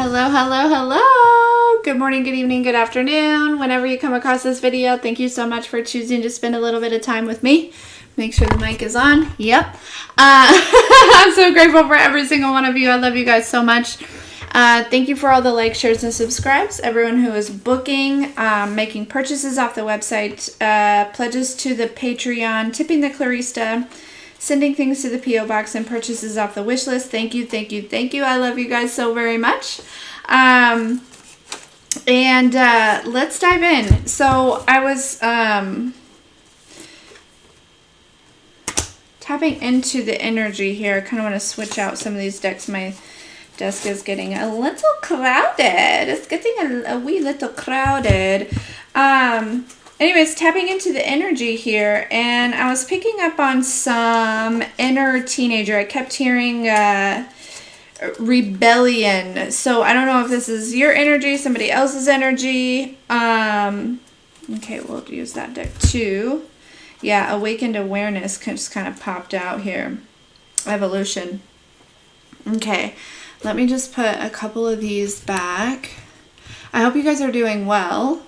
Hello, hello, hello. Good morning, good evening, good afternoon. Whenever you come across this video, thank you so much for choosing to spend a little bit of time with me. Make sure the mic is on. Yep. I'm so grateful for every single one of you. I love you guys so much. Thank you for all the likes, shares, and subscribes. Everyone who is booking, making purchases off the website, pledges to the Patreon, tipping the Clarista, sending things to the P.O. Box, and purchases off the wish list. Thank you, thank you, thank you. I love you guys so very much. Let's dive in. So I was tapping into the energy here. I kind of want to switch out some of these decks. My desk is getting a little crowded. It's getting a wee little crowded. Anyways, tapping into the energy here, and I was picking up on some inner teenager. I kept hearing rebellion. So I don't know if this is your energy, somebody else's energy. Okay, we'll use that deck too. Yeah, awakened awareness just kind of popped out here. Evolution. Okay, let me just put a couple of these back. I hope you guys are doing well.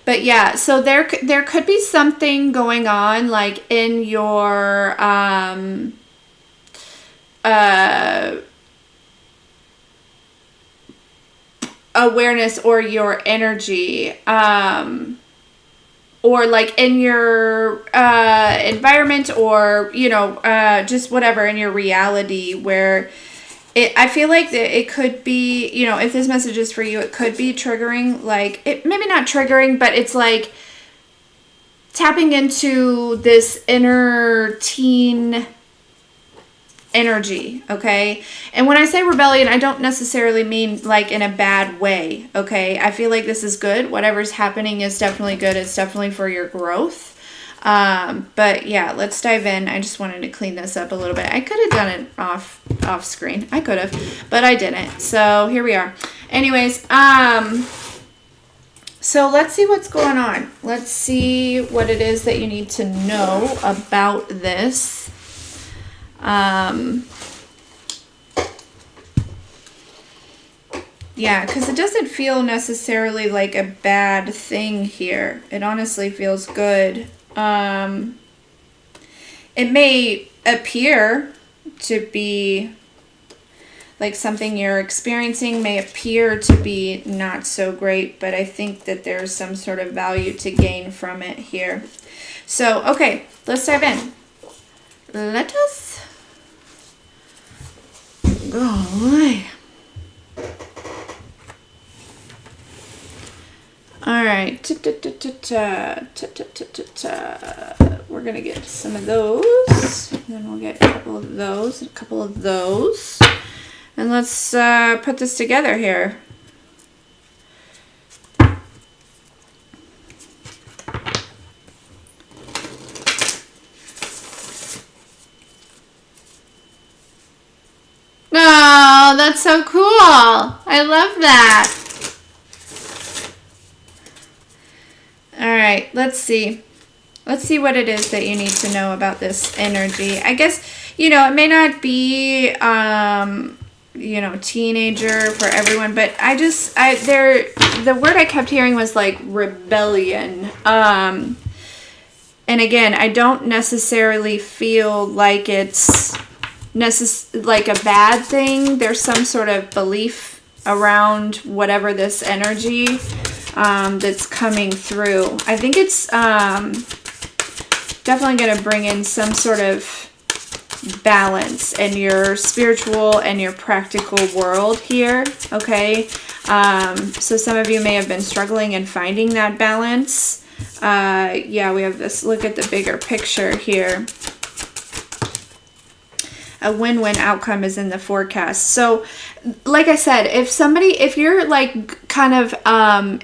But yeah, so there could be something going on, like in your awareness or your energy, or like in your environment, or just whatever in your reality, where I feel like it could be, if this message is for you, it could be triggering, like, it maybe not triggering, but it's like tapping into this inner teen energy, okay? And when I say rebellion, I don't necessarily mean like in a bad way, okay? I feel like this is good. Whatever's happening is definitely good. It's definitely for your growth. But yeah, let's dive in. I just wanted to clean this up a little bit. I could have done it off screen. I could have, but I didn't. So here we are. Anyways, so let's see what's going on. Let's see what it is that you need to know about this. Yeah, because it doesn't feel necessarily like a bad thing here. It honestly feels good. It may appear to be like something you're experiencing, may appear to be not so great, but I think that there's some sort of value to gain from it here. So, okay, let's dive in. Let us go. All right, we're gonna get some of those, and then we'll get a couple of those, and a couple of those, and let's put this together here. Oh, that's so cool! I love that. All right, let's see. Let's see what it is that you need to know about this energy. I guess, it may not be, teenager for everyone, but the word I kept hearing was like rebellion. And again, I don't necessarily feel like it's like a bad thing. There's some sort of belief around whatever this energy that's coming through. I think it's definitely going to bring in some sort of balance in your spiritual and your practical world here, okay? So some of you may have been struggling in finding that balance. Yeah, we have this, look at the bigger picture here. A win-win outcome is in the forecast. So, like I said, if you're like kind of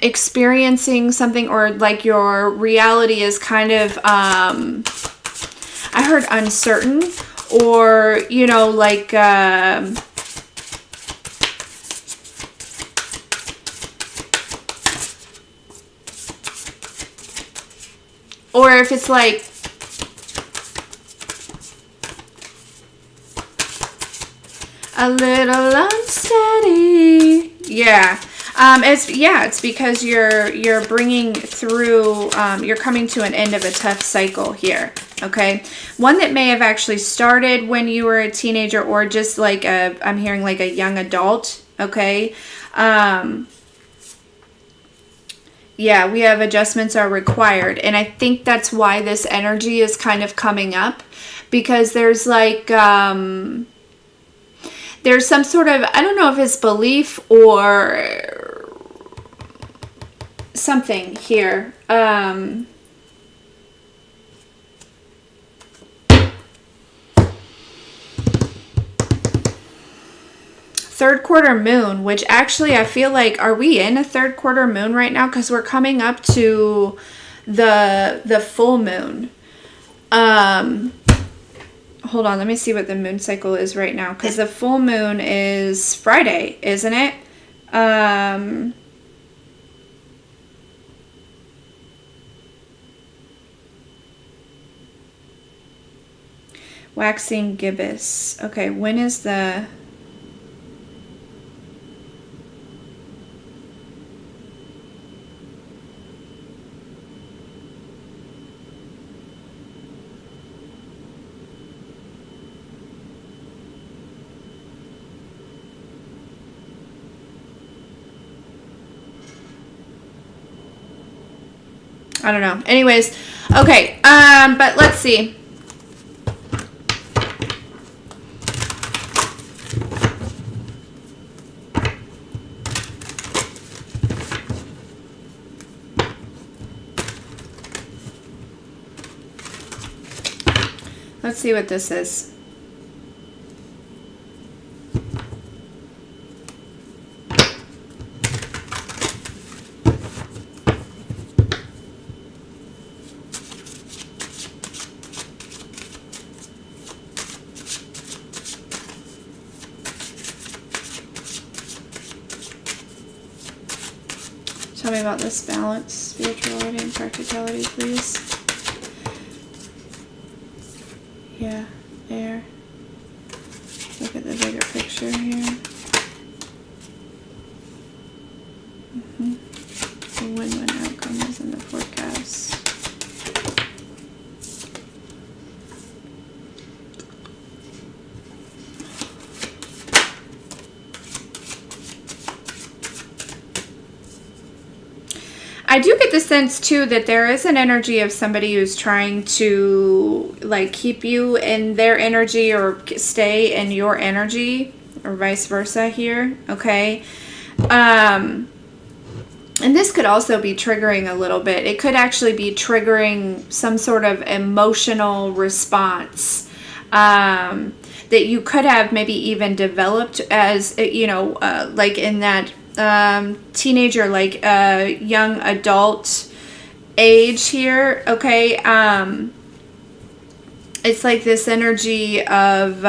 experiencing something, or like your reality is kind of, I heard uncertain, or, like, or if it's like, a little unsteady. Yeah. It's because you're bringing through, you're coming to an end of a tough cycle here. Okay. One that may have actually started when you were a teenager, or just like I'm hearing like a young adult. Okay. Yeah, we have adjustments are required. And I think that's why this energy is kind of coming up, because there's like, there's some sort of, I don't know if it's belief or something here. Third quarter moon, which actually I feel like, are we in a third quarter moon right now? Because we're coming up to the full moon. Hold on, let me see what the moon cycle is right now, because the full moon is Friday, isn't it? Waxing gibbous. Okay, when is the... I don't know. Anyways, okay, but let's see. Let's see what this is. Tell me about this balance, spirituality, and practicality, please. Yeah, there. Look at the bigger picture here. The win-win outcome is in the forecast. I do get the sense too that there is an energy of somebody who's trying to like keep you in their energy or stay in your energy, or vice versa here. Okay. And this could also be triggering a little bit. It could actually be triggering some sort of emotional response that you could have maybe even developed as, you know, like in that teenager, like young adult age here. Okay. It's like this energy of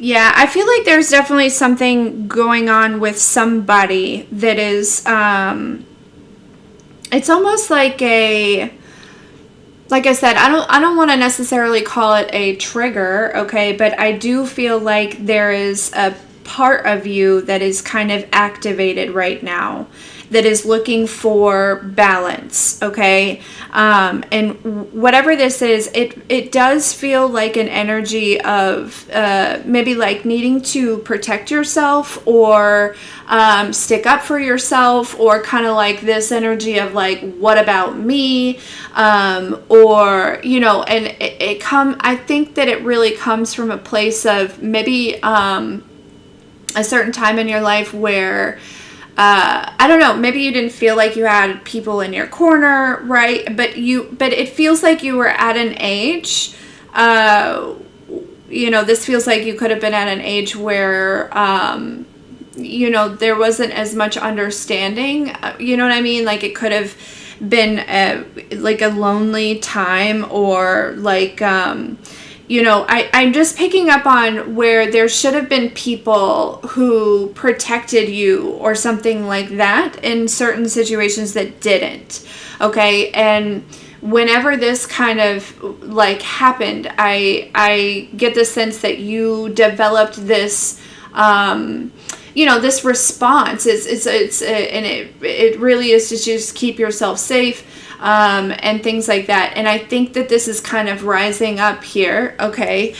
yeah, I feel like there's definitely something going on with somebody that is, it's almost like a, like I said, I don't want to necessarily call it a trigger, okay, but I do feel like there is a part of you that is kind of activated right now, that is looking for balance, okay? And whatever this is, it does feel like an energy of maybe like needing to protect yourself, or stick up for yourself, or kind of like this energy of like, what about me? Or, you know, and I think that it really comes from a place of maybe a certain time in your life where I don't know, maybe you didn't feel like you had people in your corner, right? But it feels like you were at an age, you know, this feels like you could have been at an age where, you know, there wasn't as much understanding, you know what I mean? Like, it could have been like a lonely time, or like, you know, I'm just picking up on where there should have been people who protected you or something like that in certain situations that didn't. Okay. And whenever this kind of like happened, I get the sense that you developed this, you know, this response and it really is to just keep yourself safe, and things like that. And I think that this is kind of rising up here, okay,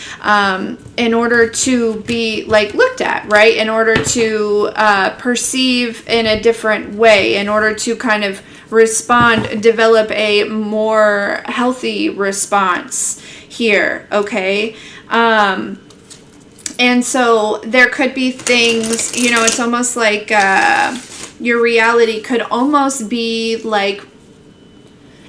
in order to be like looked at, right? In order to perceive in a different way, in order to kind of respond, develop a more healthy response here, okay? And so there could be things, you know, it's almost like your reality could almost be like,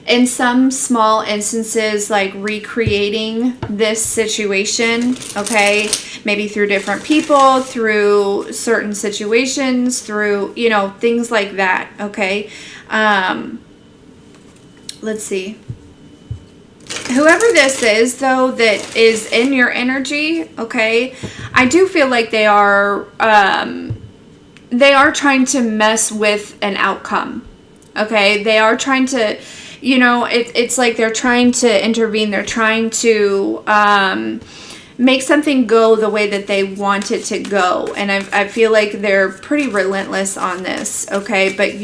in some small instances, like recreating this situation, okay? Maybe through different people, through certain situations, through, you know, things like that, okay? Let's see. Whoever this is, though, that is in your energy, okay, I do feel like they are trying to mess with an outcome, okay? They are trying to, you know, it's like they're trying to intervene. They're trying to make something go the way that they want it to go. And I feel like they're pretty relentless on this, okay? But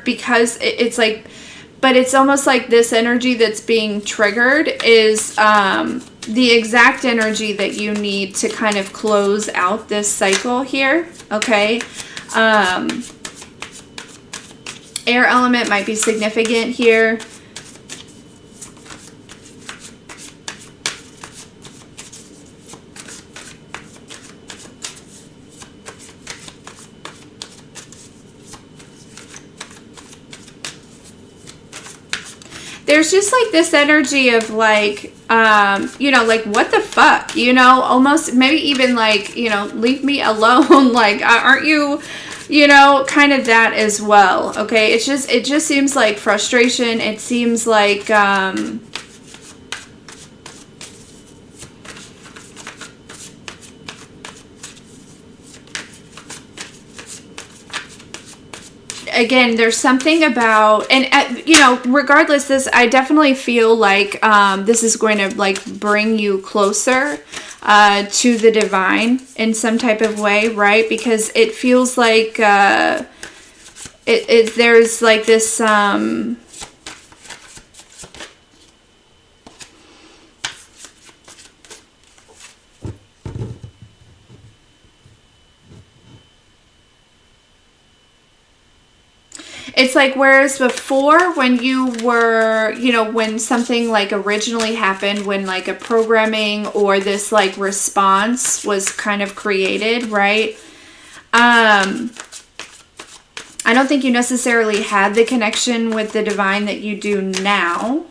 because it's like, but it's almost like this energy that's being triggered is the exact energy that you need to kind of close out this cycle here, okay? Air element might be significant here. There's just like this energy of like, you know, like, what the fuck, you know, almost maybe even like, you know, leave me alone. Like, aren't you, you know, kind of that as well. Okay. It just seems like frustration. It seems like, again, there's something about, and you know, regardless, this, I definitely feel like this is going to like bring you closer to the divine in some type of way, right? Because it feels like there's like this it's like, whereas before when you were, you know, when something like originally happened, when like a programming or this like response was kind of created, right? I don't think you necessarily had the connection with the divine that you do now.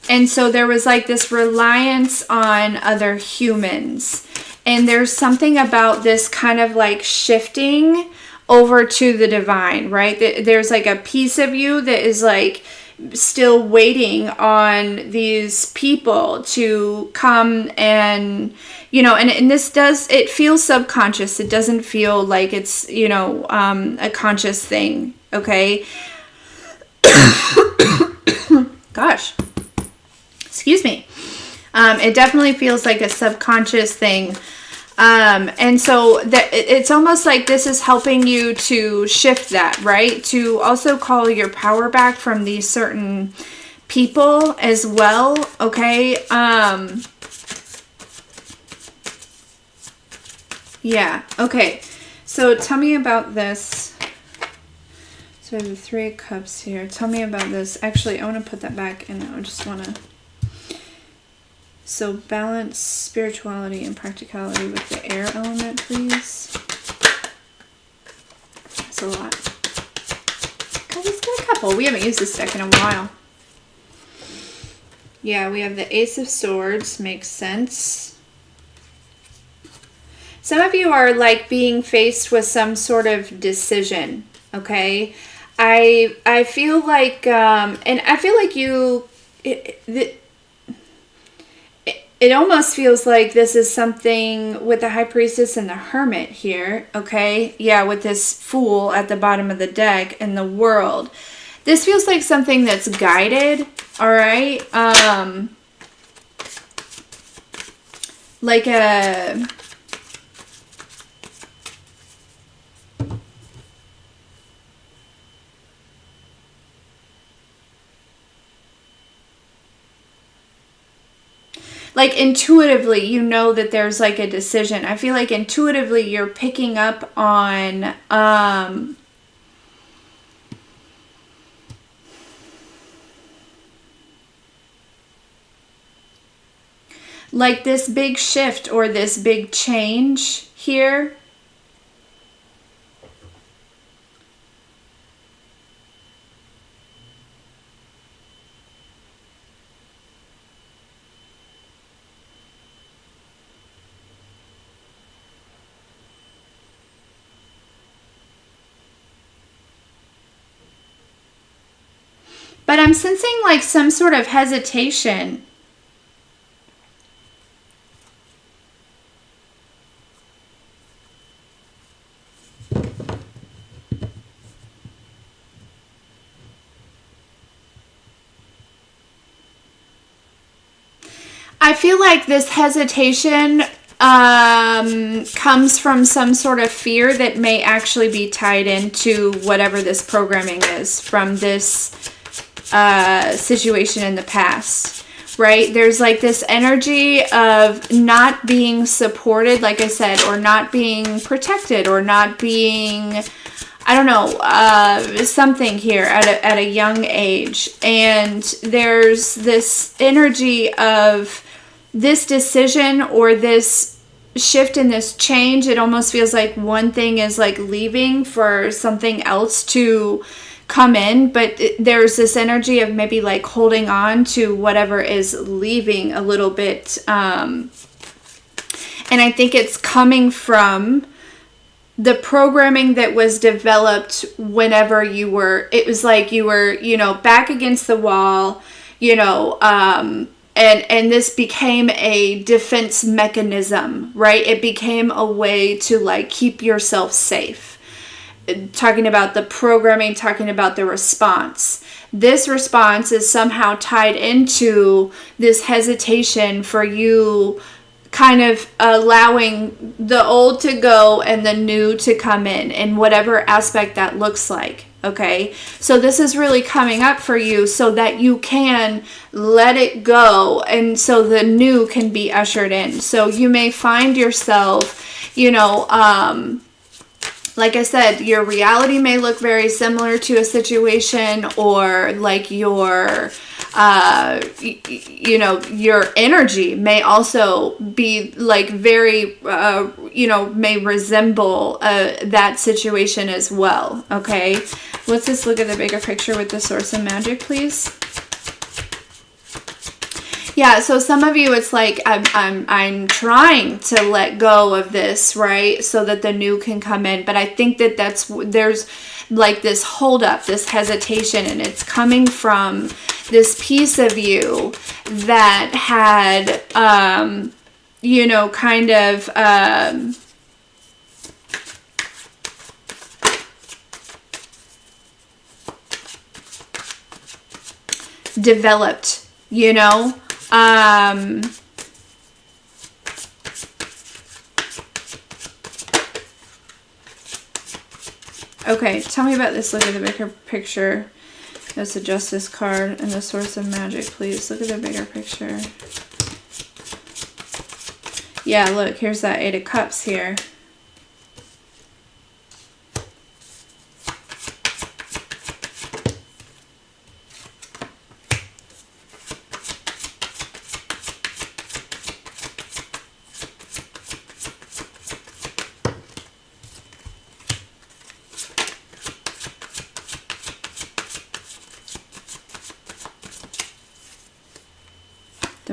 And so there was like this reliance on other humans. And there's something about this kind of like shifting over to the divine, right? There's like a piece of you that is like still waiting on these people to come and, you know, and this does, it feels subconscious. It doesn't feel like it's, you know, a conscious thing, okay? Gosh, excuse me. It definitely feels like a subconscious thing. And so that it's almost like this is helping you to shift that, right? To also call your power back from these certain people as well. Okay. Yeah. Okay. So tell me about this. So I have the Three of Cups here. Tell me about this. Actually, I want to put that back and I just want to. So balance spirituality and practicality with the air element, please. this a lot. Oh, he's got a couple. We haven't used this deck in a while. Yeah, we have the Ace of Swords. Makes sense. Some of you are like being faced with some sort of decision, okay? I feel like, and I feel like you, it almost feels like this is something with the High Priestess and the Hermit here, okay? Yeah, with this Fool at the bottom of the deck and the World. This feels like something that's guided, all right? Like a... like intuitively, you know that there's like a decision. I feel like intuitively you're picking up on like this big shift or this big change here. But I'm sensing like some sort of hesitation. I feel like this hesitation comes from some sort of fear that may actually be tied into whatever this programming is from this situation in the past, right? There's like this energy of not being supported, like I said, or not being protected, or not being, I don't know, something here at a young age. And there's this energy of this decision or this shift in this change. It almost feels like one thing is like leaving for something else to come in, but there's this energy of maybe like holding on to whatever is leaving a little bit. And I think it's coming from the programming that was developed whenever you were, it was like you were, you know, back against the wall, you know, and this became a defense mechanism, right? It became a way to like keep yourself safe. Talking about the programming, talking about the response. This response is somehow tied into this hesitation for you kind of allowing the old to go and the new to come in whatever aspect that looks like. Okay, so this is really coming up for you so that you can let it go and so the new can be ushered in. So you may find yourself, you know, like I said, your reality may look very similar to a situation, or like your, you know, your energy may also be like very, you know, may resemble that situation as well. Okay, let's just look at the bigger picture with the Source of Magic, please. Yeah, so some of you, it's like I'm trying to let go of this, right, so that the new can come in. But I think that there's like this hold up, this hesitation, and it's coming from this piece of you that had, you know, kind of developed, you know. Okay, tell me about this. Look at the bigger picture. That's the Justice card and the Source of Magic, please. Look at the bigger picture. Yeah, look, here's that Eight of Cups here.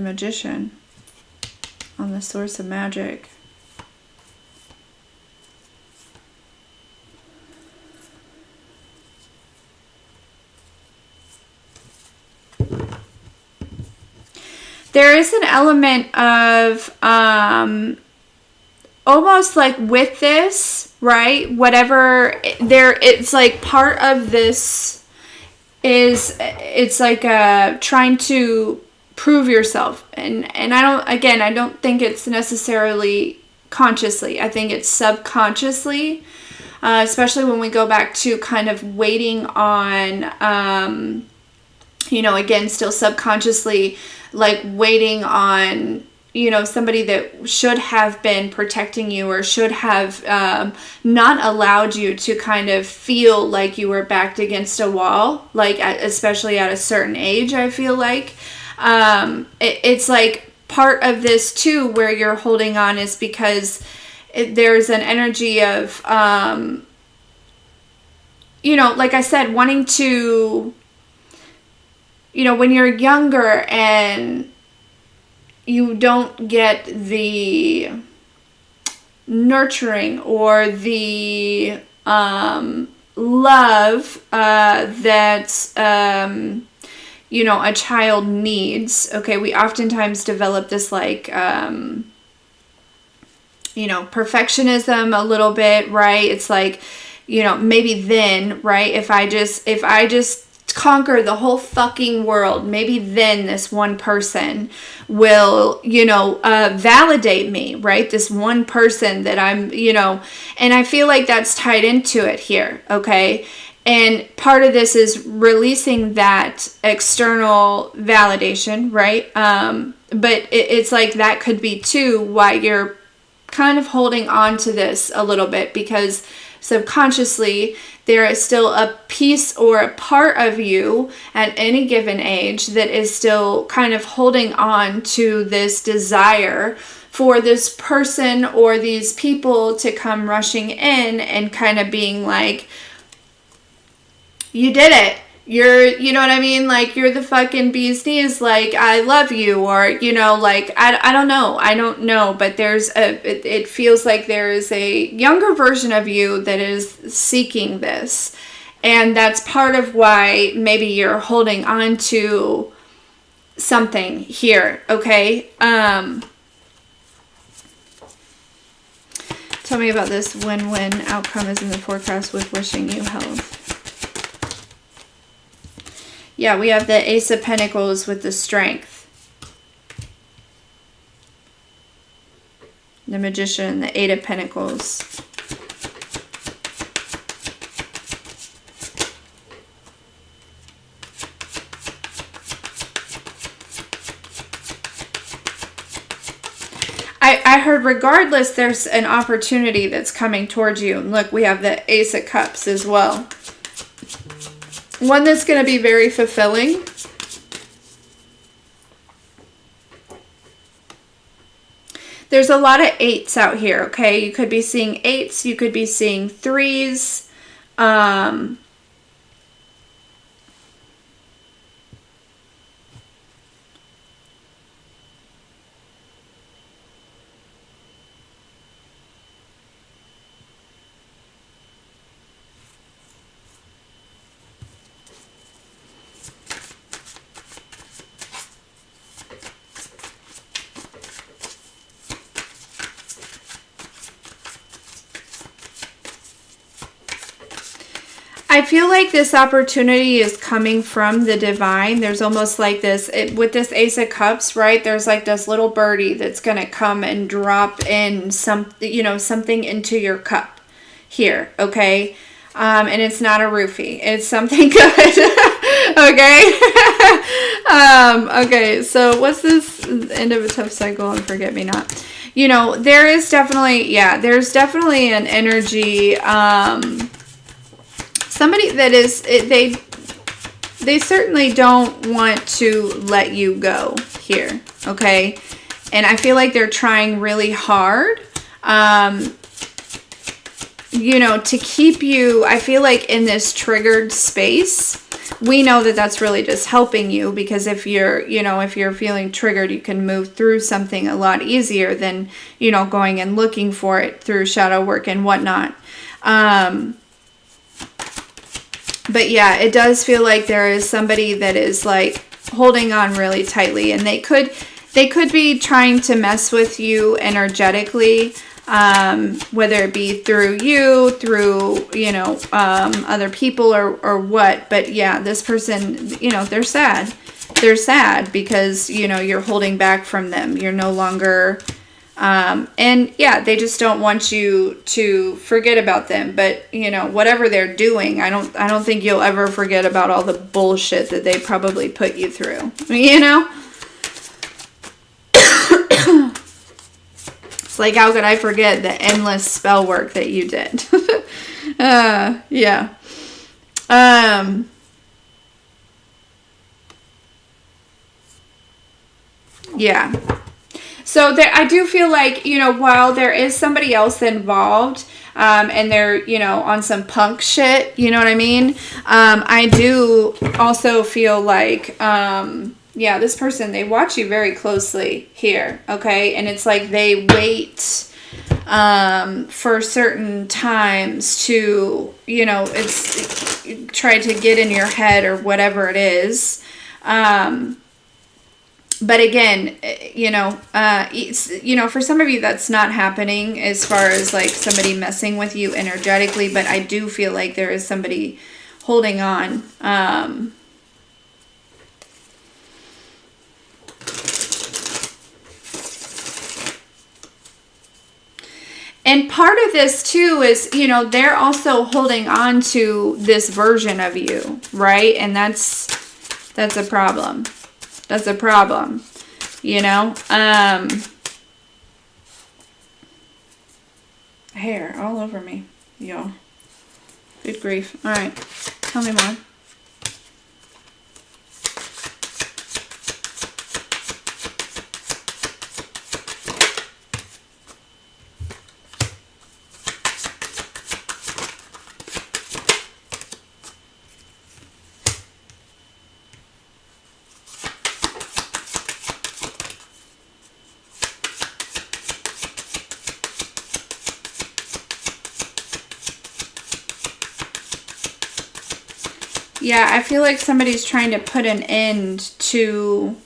Magician on the Source of Magic. There is an element of almost like with this, right? Whatever there, it's like part of this is, it's like trying to prove yourself. And I don't think it's necessarily consciously. I think it's subconsciously, especially when we go back to kind of waiting on, again, still subconsciously, like waiting on, somebody that should have been protecting you or should have not allowed you to kind of feel like you were backed against a wall, like especially at a certain age, I feel like. It's like part of this too, where you're holding on is because there's an energy of, like I said, wanting to, when you're younger and you don't get the nurturing or the love that, a child needs. Okay, we oftentimes develop this like, perfectionism a little bit, right? It's like, maybe then, right? If I just conquer the whole fucking world, maybe then this one person will, validate me, right? This one person that I'm, and I feel like that's tied into it here, okay? And part of this is releasing that external validation, right? But it's like that could be too why you're kind of holding on to this a little bit, because subconsciously there is still a piece or a part of you at any given age that is still kind of holding on to this desire for this person or these people to come rushing in and kind of being like, you did it. You know what I mean? Like, you're the fucking bee's knees. Like, I love you. Or, like, I don't know. I don't know. But it feels like there is a younger version of you that is seeking this. And that's part of why maybe you're holding on to something here. Okay. Tell me about this win-win outcome is in the forecast with wishing you health. Yeah, we have the Ace of Pentacles with the Strength. The Magician, the Eight of Pentacles. I heard regardless, there's an opportunity that's coming towards you. And look, we have the Ace of Cups as well. One that's going to be very fulfilling. There's a lot of eights out here, okay? You could be seeing eights. You could be seeing threes. I feel like this opportunity is coming from the divine. There's almost like this, with this Ace of Cups, right? There's like this little birdie that's going to come and drop in something into your cup here, okay? And it's not a roofie. It's something good, okay? Okay, so what's this? End of a tough cycle and forget me not. There is definitely, there's definitely an energy, somebody that is, they certainly don't want to let you go here, okay? And I feel like they're trying really hard, to keep you, I feel like, in this triggered space. we know that that's really just helping you, because if you're, you know, if you're feeling triggered, you can move through something a lot easier than, you know, going and looking for it through shadow work and whatnot. But yeah, it does feel like there is somebody that is like holding on really tightly, and they could be trying to mess with you energetically, whether it be through you, through, you know, other people or what. But yeah, this person, you know, they're sad. They're sad because, you know, you're holding back from them. You're no longer, and yeah, they just don't want you to forget about them. But, you know, whatever they're doing, I don't think you'll ever forget about all the bullshit that they probably put you through, you know? It's like, how could I forget the endless spell work that you did? Yeah. Yeah. So there, I do feel like, you know, while there is somebody else involved, and they're, you know, on some punk shit, you know what I mean? I do also feel like, yeah, this person, they watch you very closely here, okay? And it's like they wait for certain times to, you know, it's try to get in your head or whatever it is. But again, you know, you know, for some of you that's not happening as far as like somebody messing with you energetically, but I do feel like there is somebody holding on. And part of this too is, you know, they're also holding on to this version of you, right? And that's a problem. That's a problem, you know? Hair all over me, y'all. Good grief. All right, tell me more. Yeah, I feel like somebody's trying to put an end to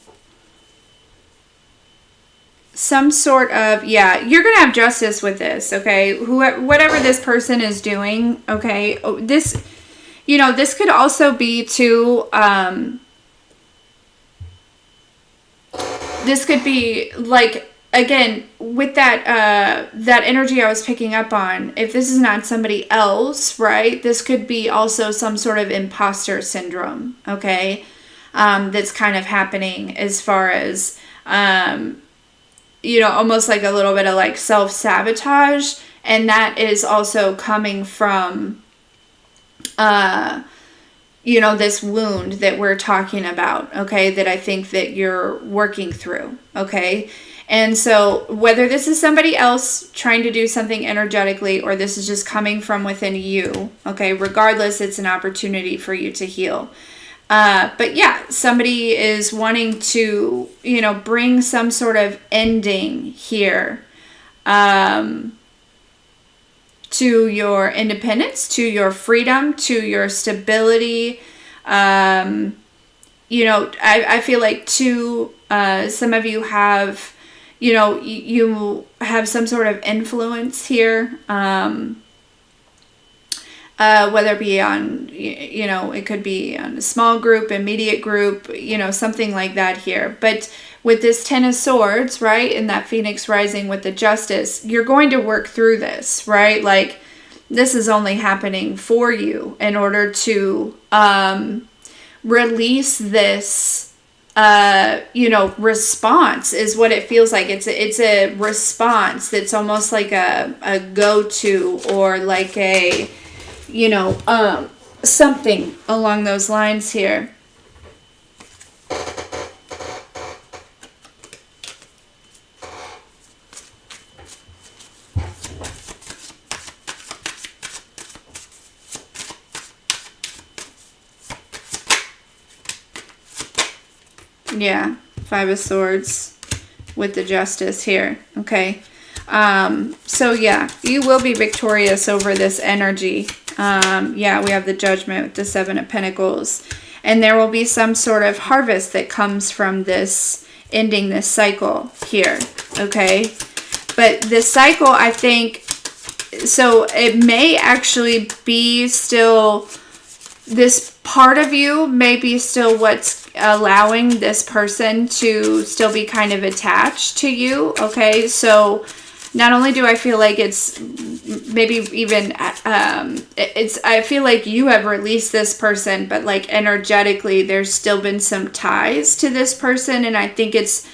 some sort of, yeah, you're going to have justice with this, okay? Whatever this person is doing, okay? This, you know, this could also be to, this could be like, again, with that that energy I was picking up on, if this is not somebody else, right, this could be also some sort of imposter syndrome, okay, that's kind of happening as far as, you know, almost like a little bit of like self-sabotage, and that is also coming from, you know, this wound that we're talking about, okay, that I think that you're working through, okay? And so whether this is somebody else trying to do something energetically or this is just coming from within you, okay, regardless, it's an opportunity for you to heal. But yeah, somebody is wanting to, you know, bring some sort of ending here to your independence, to your freedom, to your stability. You know, I feel like too, some of you have, you know, you have some sort of influence here, whether it be on, you know, it could be on a small group, immediate group, you know, something like that here. But with this Ten of Swords, right, and that Phoenix rising with the Justice, you're going to work through this, right? Like, this is only happening for you in order to release this, you know, response is what it feels like. It's a response that's almost like a go-to, or like a, you know, something along those lines here. Yeah, Five of Swords with the Justice here. Okay. So yeah, you will be victorious over this energy. Yeah, we have the Judgment with the Seven of Pentacles. And there will be some sort of harvest that comes from this, ending this cycle here. Okay. But this cycle, I think, so it may actually be still, this part of you may be still what's allowing this person to still be kind of attached to you. Okay. So not only do I feel like it's maybe even, I feel like you have released this person, but like energetically, there's still been some ties to this person. And I think it's,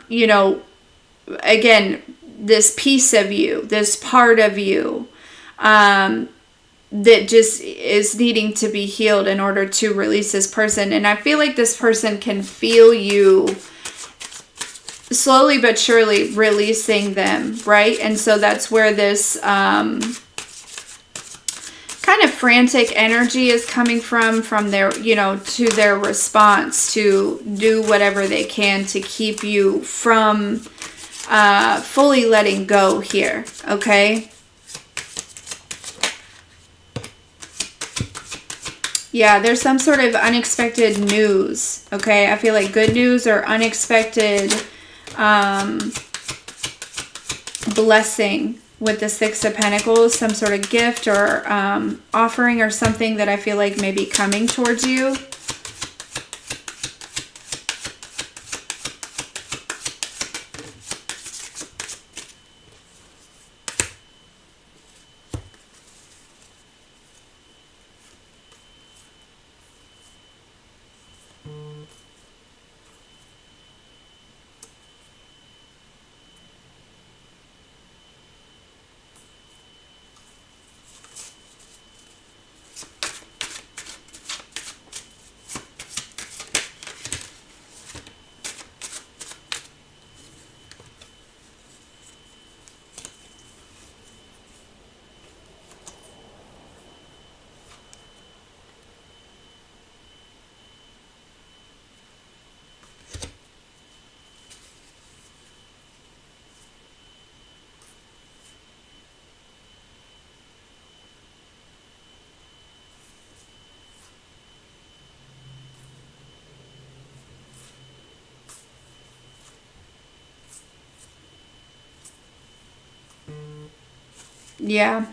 you know, again, this piece of you, this part of you, that just is needing to be healed in order to release this person. And I feel like this person can feel you slowly but surely releasing them, right? And so that's where this kind of frantic energy is coming from their, you know, to their response to do whatever they can to keep you from fully letting go here, okay? Yeah, there's some sort of unexpected news, okay? I feel like good news or unexpected blessing with the Six of Pentacles, some sort of gift or offering or something that I feel like may be coming towards you. Yeah.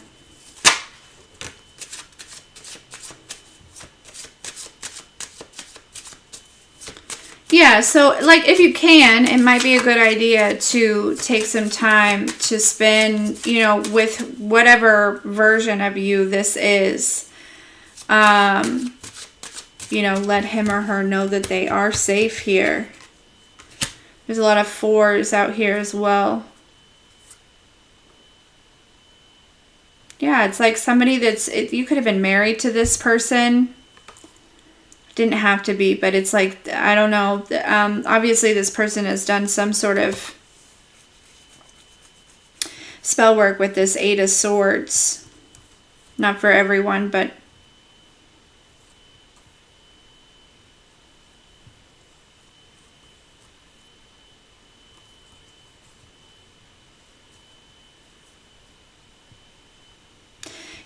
Yeah, so like if you can, it might be a good idea to take some time to spend, you know, with whatever version of you this is. You know, let him or her know that they are safe here. There's a lot of fours out here as well. Yeah, it's like somebody that's, you could have been married to this person. Didn't have to be, but it's like, I don't know. Obviously, this person has done some sort of spell work with this Eight of Swords. Not for everyone, but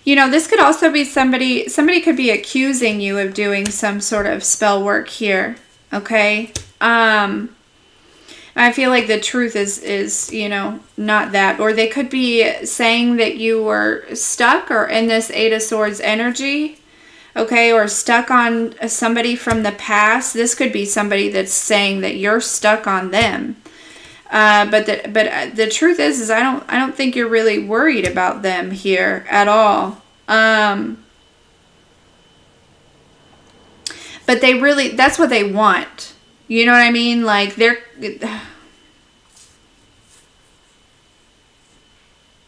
you know, this could also be somebody could be accusing you of doing some sort of spell work here, okay? I feel like the truth is, you know, not that. Or they could be saying that you were stuck or in this Eight of Swords energy, okay? Or stuck on somebody from the past. This could be somebody that's saying that you're stuck on them. But the truth is I don't think you're really worried about them here at all. But they really, that's what they want. You know what I mean? Like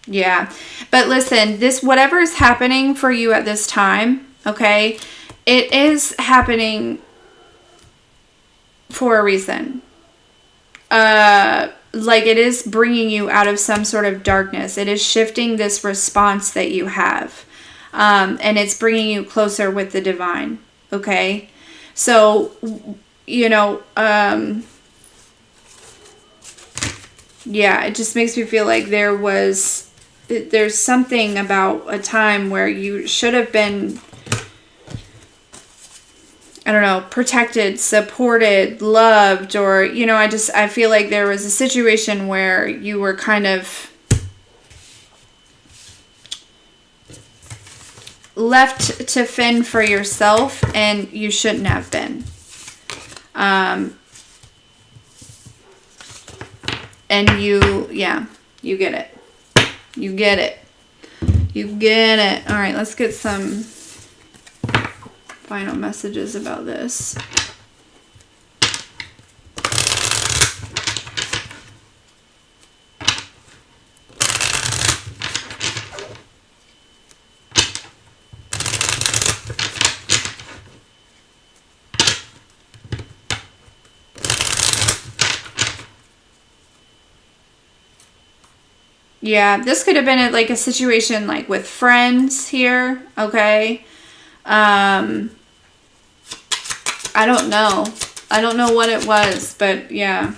yeah. But listen, this, whatever is happening for you at this time, okay, it is happening for a reason. Like it is bringing you out of some sort of darkness. It is shifting this response that you have. And it's bringing you closer with the divine. Okay. So you know, yeah, it just makes me feel like there's something about a time where you should have been, I don't know, protected, supported, loved, or, you know, I feel like there was a situation where you were kind of left to fend for yourself, and you shouldn't have been. And yeah, you get it. You get it. You get it. All right, let's get some final messages about this. Yeah, this could have been like a situation like with friends here, okay? I don't know. I don't know what it was, but yeah.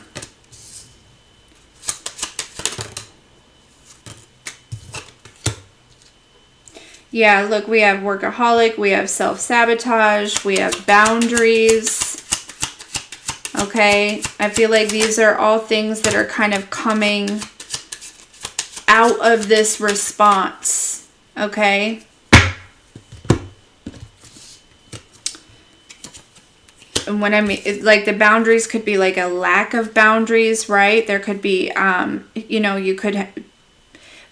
Yeah, look, we have workaholic, we have self-sabotage, we have boundaries. Okay, I feel like these are all things that are kind of coming out of this response, okay? And when I mean, like, the boundaries could be like a lack of boundaries, right? There could be, you know, you could,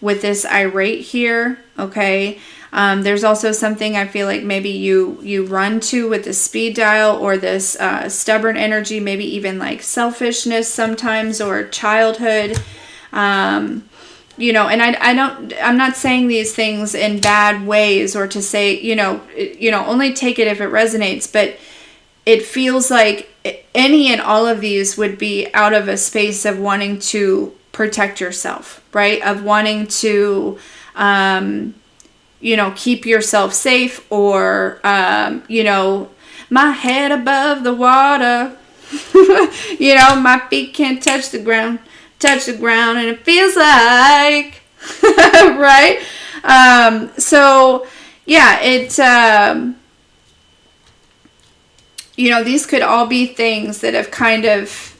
with this irate here, okay? There's also something I feel like maybe you run to with the speed dial, or this stubborn energy, maybe even like selfishness sometimes, or childhood. You know, and I'm not saying these things in bad ways, or to say, you know, only take it if it resonates, but it feels like any and all of these would be out of a space of wanting to protect yourself, right? Of wanting to, you know, keep yourself safe, or, you know, my head above the water, you know, my feet can't touch the ground, and it feels like, right? So yeah, it's, you know, these could all be things that have kind of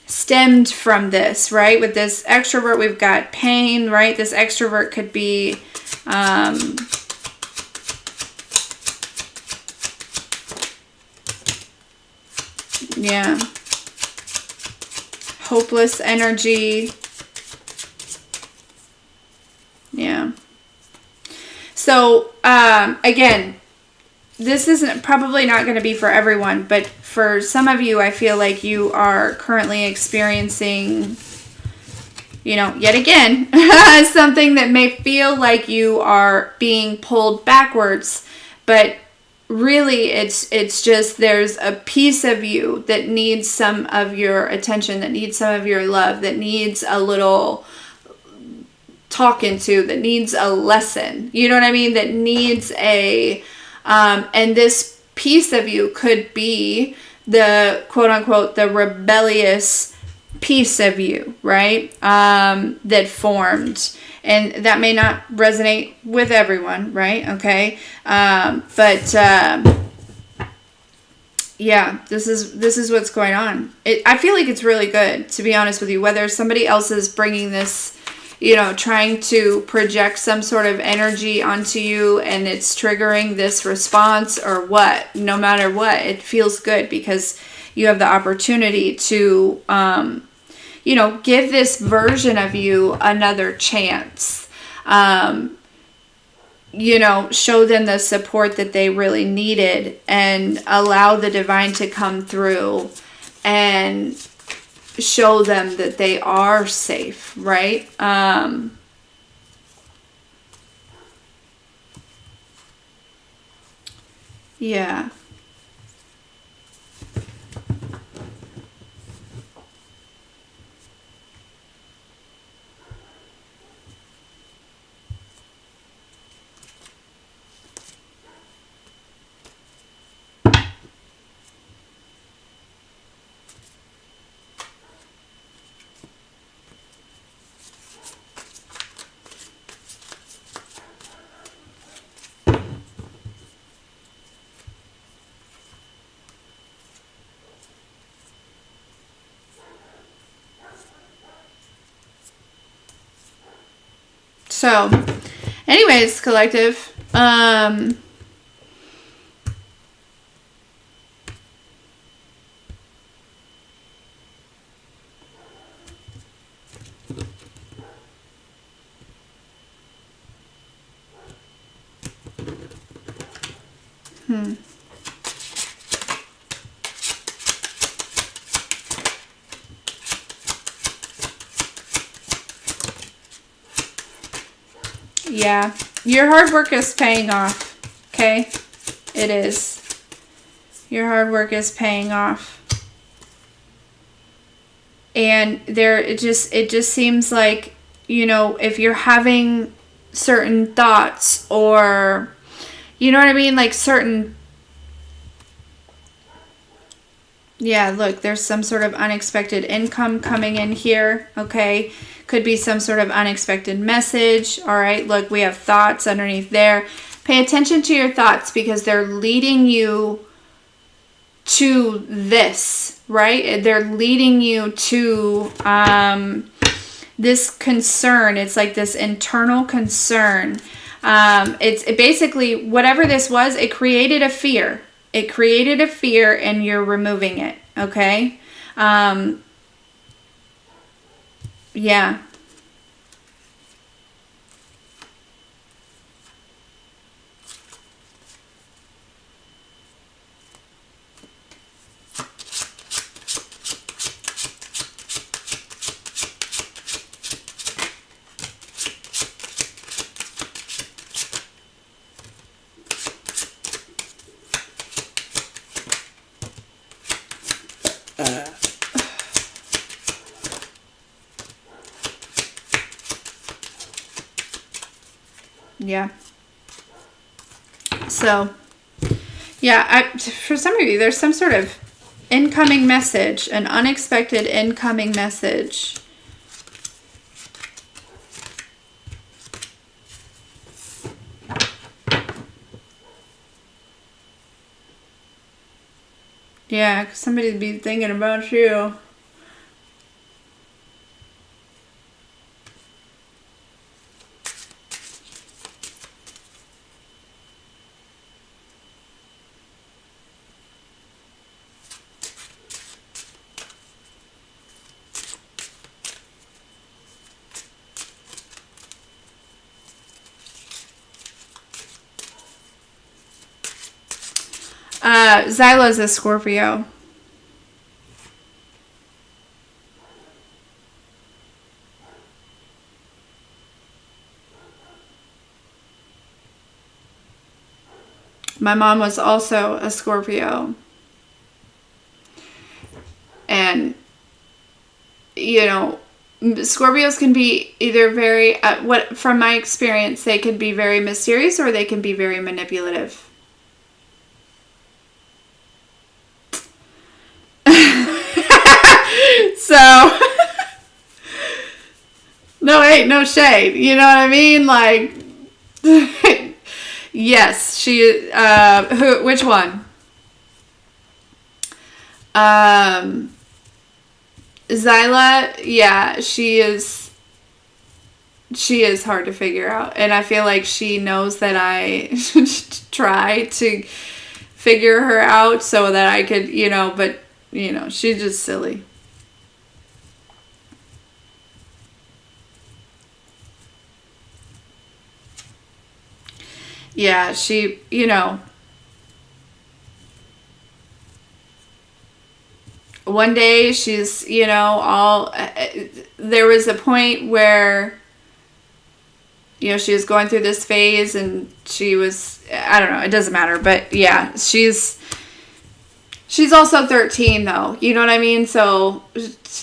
stemmed from this, right? With this extrovert, we've got pain, right? This extrovert could be, yeah, hopeless energy. Yeah. So, again, this isn't probably not going to be for everyone, but for some of you, I feel like you are currently experiencing, you know, yet again, something that may feel like you are being pulled backwards, but really it's just there's a piece of you that needs some of your attention, that needs some of your love, that needs a little talking to, that needs a lesson, you know what I mean, that needs a and this piece of you could be the quote unquote the rebellious piece of you, right? That formed, and that may not resonate with everyone, right? Okay. But yeah, this is what's going on. I feel like it's really good, to be honest with you, whether somebody else is bringing this, you know, trying to project some sort of energy onto you and it's triggering this response or what. No matter what, it feels good because you have the opportunity to, you know, give this version of you another chance. You know, show them the support that they really needed and allow the divine to come through and show them that they are safe, right? Yeah. So, anyways, collective. Yeah, your hard work is paying off, okay? It is. Your hard work is paying off. And it just seems like, you know, if you're having certain thoughts or, you know what I mean? Like certain, yeah, look, there's some sort of unexpected income coming in here, okay? Could be some sort of unexpected message, all right? Look, we have thoughts underneath there. Pay attention to your thoughts because they're leading you to this, right? They're leading you to this concern. It's like this internal concern. It basically, whatever this was, it created a fear. It created a fear and you're removing it, okay? Yeah. Yeah. So, yeah, for some of you, there's some sort of incoming message, an unexpected incoming message. Yeah, 'cause somebody'd be thinking about you. Zyla's a Scorpio. My mom was also a Scorpio. And, you know, Scorpios can be either very, from my experience, they can be very mysterious or they can be very manipulative. So, no hate, no shade. You know what I mean? Like, yes, she, which one? Zyla, yeah, she is hard to figure out. And I feel like she knows that I try to figure her out so that I could, you know, but, you know, she's just silly. Yeah, she, you know, one day she's, you know, there was a point where, you know, she was going through this phase and she was, I don't know, it doesn't matter, but yeah, she's also 13 though, you know what I mean? So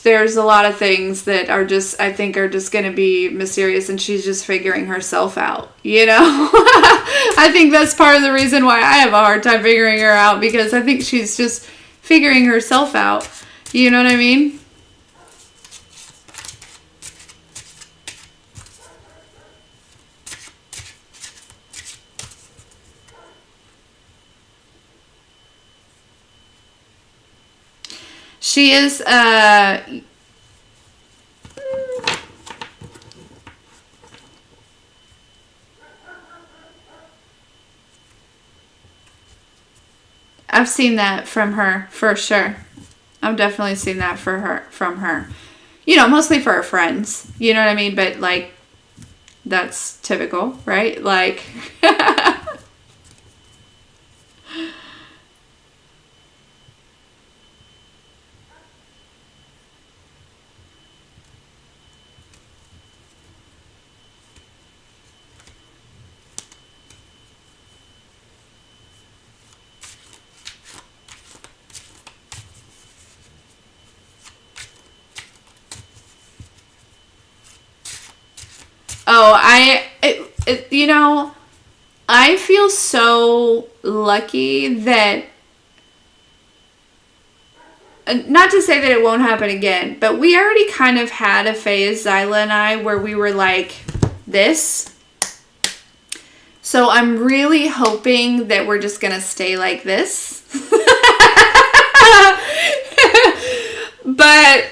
there's a lot of things that are just, I think are just going to be mysterious and she's just figuring herself out, you know? I think that's part of the reason why I have a hard time figuring her out, because I think she's just figuring herself out, you know what I mean? She is, I've seen that from her for sure. I've definitely seen that from her. You know, mostly for her friends. You know what I mean? But like, that's typical, right? Like, you know, I feel so lucky that, not to say that it won't happen again, but we already kind of had a phase, Zyla and I, where we were like this. So I'm really hoping that we're just going to stay like this. But,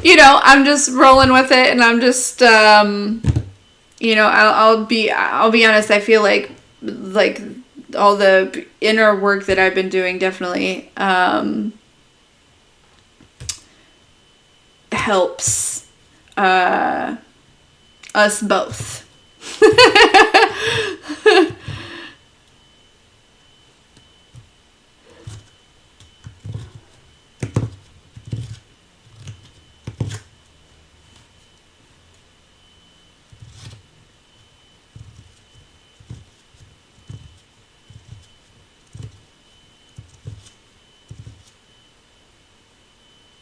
you know, I'm just rolling with it, and I'm just, you know, I'll be honest. I feel like all the inner work that I've been doing definitely helps us both.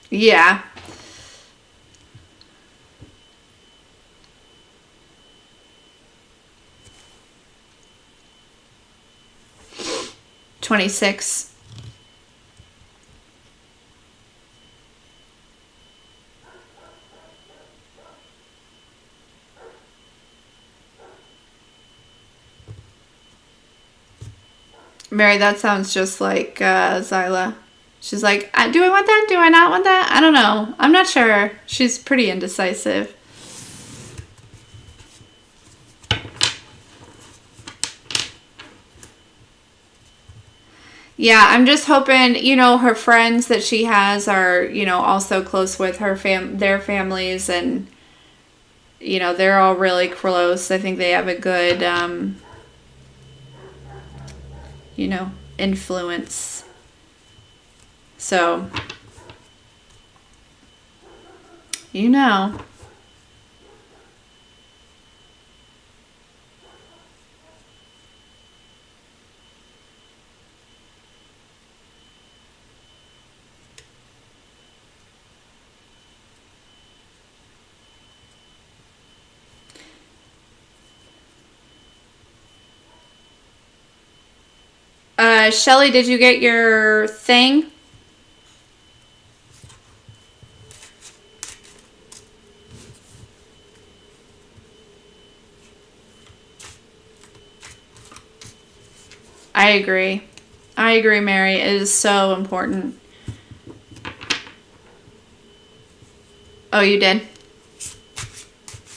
Yeah. $26. Mary, that sounds just like Zyla. She's like, do I want that? Do I not want that? I don't know. I'm not sure. She's pretty indecisive. Yeah, I'm just hoping, you know, her friends that she has are, you know, also close with their families, and, you know, they're all really close. I think they have a good, you know, influence. So, you know. Shelly, did you get your thing? I agree. I agree, Mary. It is so important. Oh, you did?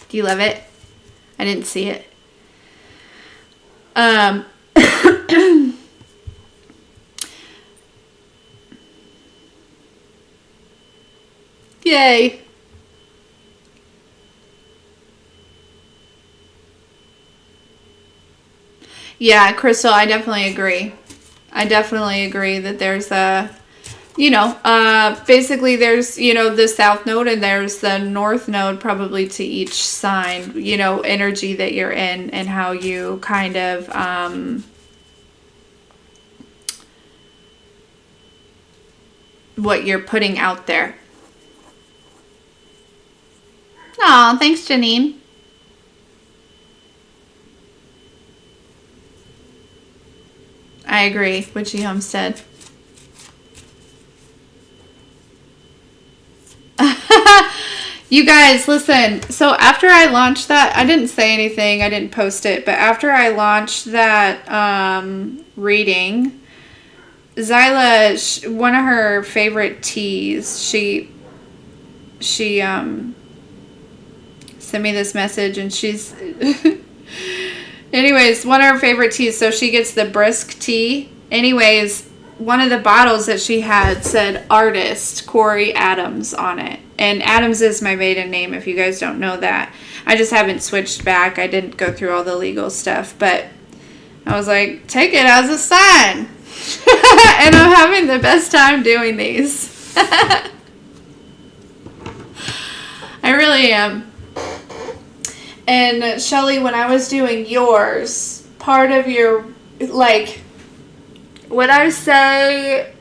Do you love it? I didn't see it. Yay. Yeah, Crystal, I definitely agree. I definitely agree that there's a, you know, basically there's, you know, the south node and there's the north node probably to each sign, you know, energy that you're in and how you kind of, what you're putting out there. Aw, thanks, Janine. I agree, Witchy Homestead. You guys, listen. So after I launched that, I didn't say anything. I didn't post it. But after I launched that reading, Zyla, one of her favorite teas, she sent me this message, and she's Anyways, one of her favorite teas. So she gets the Brisk Tea. Anyways, one of the bottles that she had said artist Corey Adams on it. And Adams is my maiden name, if you guys don't know that. I just haven't switched back. I didn't go through all the legal stuff. But I was like, take it as a sign. And I'm having the best time doing these. I really am. And Shelly, when I was doing yours, part of your, like, when I say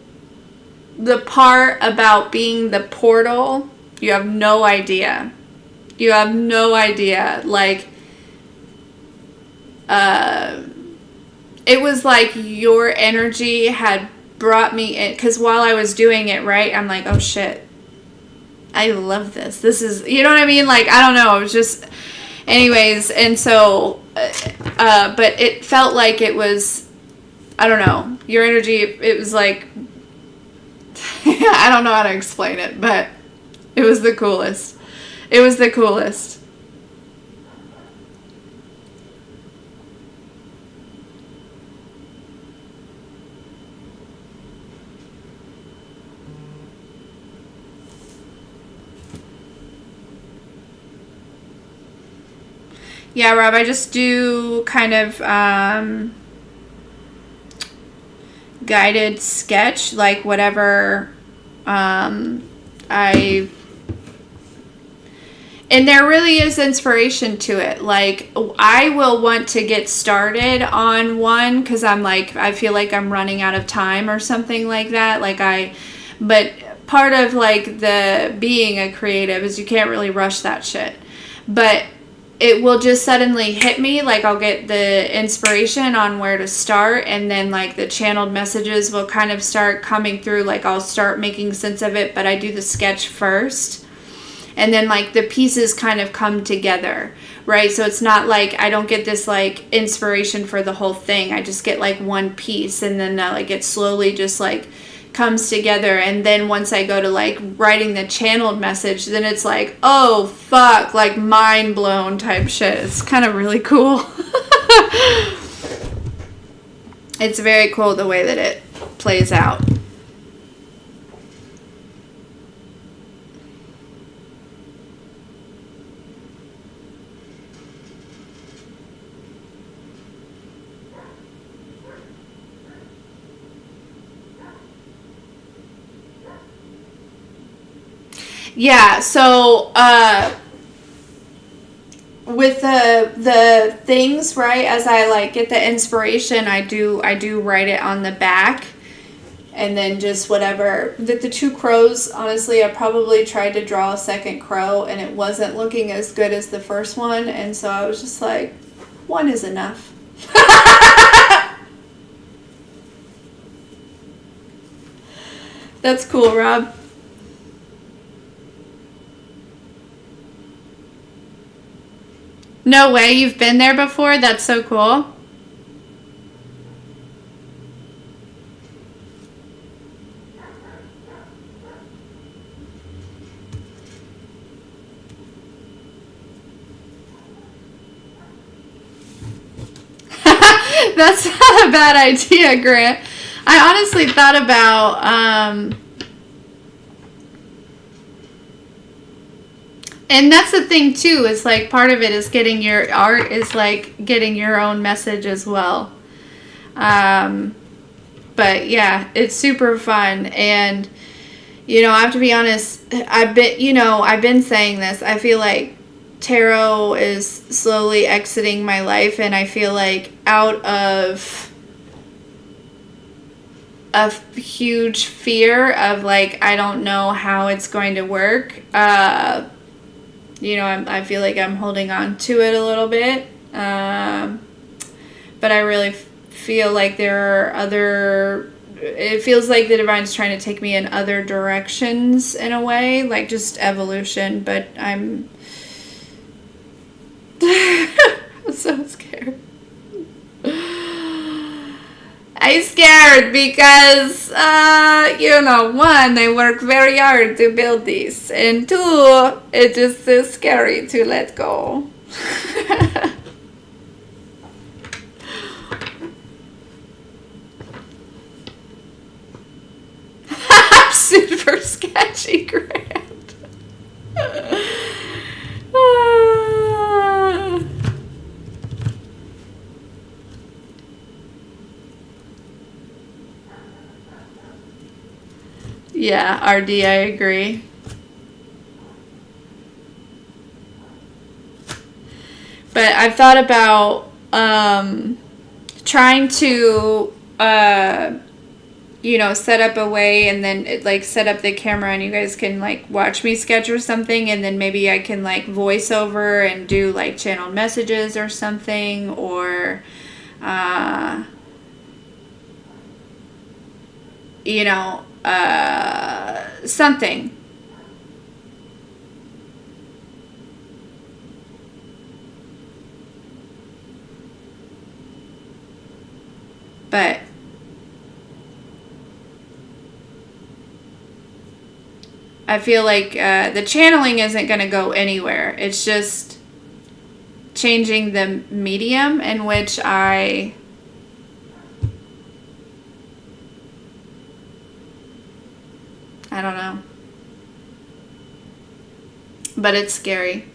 the part about being the portal, you have no idea. You have no idea. Like, it was like your energy had brought me in. Because while I was doing it, right, I'm like, oh shit, I love this. This is, you know what I mean? Like, I don't know. It was just, anyways. And so, but it felt like it was, I don't know, your energy, it was like, I don't know how to explain it, but it was the coolest. It was the coolest. Yeah, Rob, I just do kind of guided sketch, like whatever and there really is inspiration to it. Like, I will want to get started on one because I'm like, I feel like I'm running out of time or something like that. But part of like the being a creative is you can't really rush that shit. But it will just suddenly hit me. Like, I'll get the inspiration on where to start, and then like the channeled messages will kind of start coming through. Like, I'll start making sense of it, but I do the sketch first. And then like the pieces kind of come together, right? So it's not like I don't get this like inspiration for the whole thing. I just get like one piece, and then like it slowly just like comes together. And then once I go to like writing the channeled message, then it's like, oh fuck, like mind blown type shit. It's kind of really cool. It's very cool the way that it plays out. Yeah, so with the things, right, as I like get the inspiration, I do write it on the back, and then just whatever. The two crows, honestly, I probably tried to draw a second crow and it wasn't looking as good as the first one, and so I was just like, one is enough. That's cool, Rob. No way, you've been there before? That's so cool. That's not a bad idea, Grant. I honestly thought about and that's the thing too, is like part of it is getting your art is like getting your own message as well. But yeah, it's super fun. And you know, I have to be honest, I've been saying this. I feel like tarot is slowly exiting my life, and I feel like out of a huge fear of like, I don't know how it's going to work. You know, I feel like I'm holding on to it a little bit. But I really feel like there are it feels like the divine's trying to take me in other directions in a way, like just evolution, but I'm so scared. I'm scared because, one, I work very hard to build this, and two, it just is scary to let go. super sketchy grant. Yeah, RD, I agree. But I've thought about trying to, set up a way and then like set up the camera and you guys can like watch me sketch or something, and then maybe I can like voice over and do like channeled messages or something, or something. But I feel like the channeling isn't going to go anywhere. It's just changing the medium in which I don't know. But it's scary.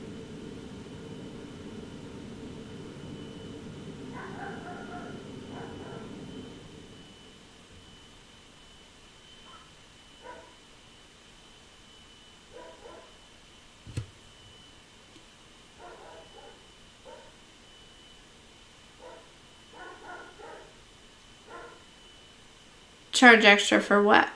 Charge extra for what?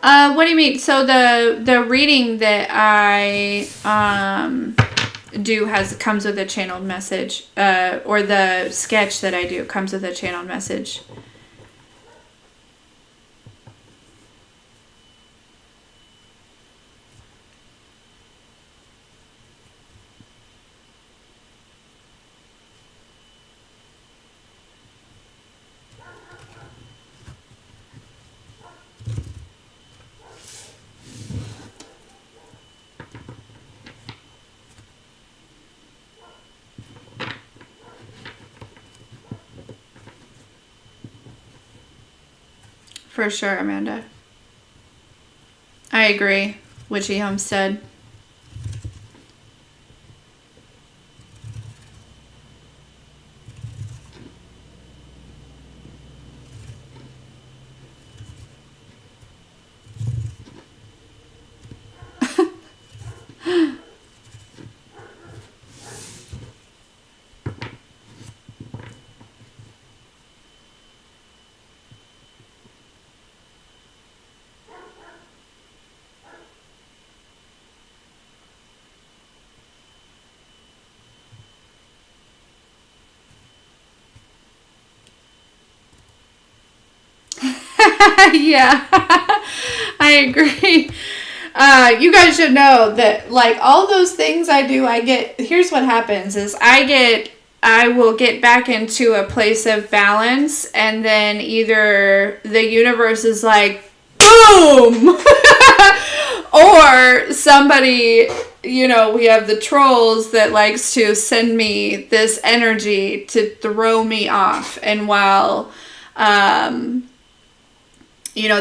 What do you mean? So the reading that I do comes with a channeled message, or the sketch that I do comes with a channeled message. For sure, Amanda. I agree. Witchy Homestead. Yeah, I agree. You guys should know that, like, all those things I do, here's what happens is I will get back into a place of balance, and then either the universe is like, boom! Or somebody, we have the trolls that likes to send me this energy to throw me off. And while,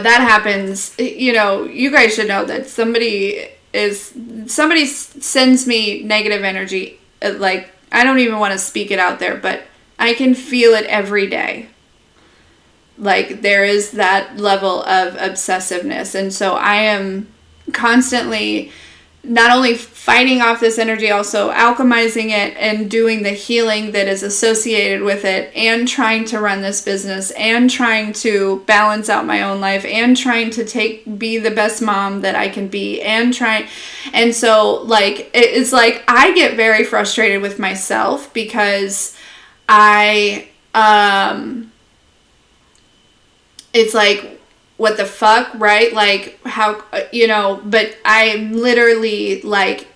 that happens, you guys should know that somebody sends me negative energy. Like, I don't even want to speak it out there, but I can feel it every day. Like, there is that level of obsessiveness. And so I am constantly not only fighting off this energy, also alchemizing it and doing the healing that is associated with it, and trying to run this business, and trying to balance out my own life, and trying to be the best mom that I can be, and so, like, it's like I get very frustrated with myself because it's like, what the fuck, right? Like, how, but I'm literally like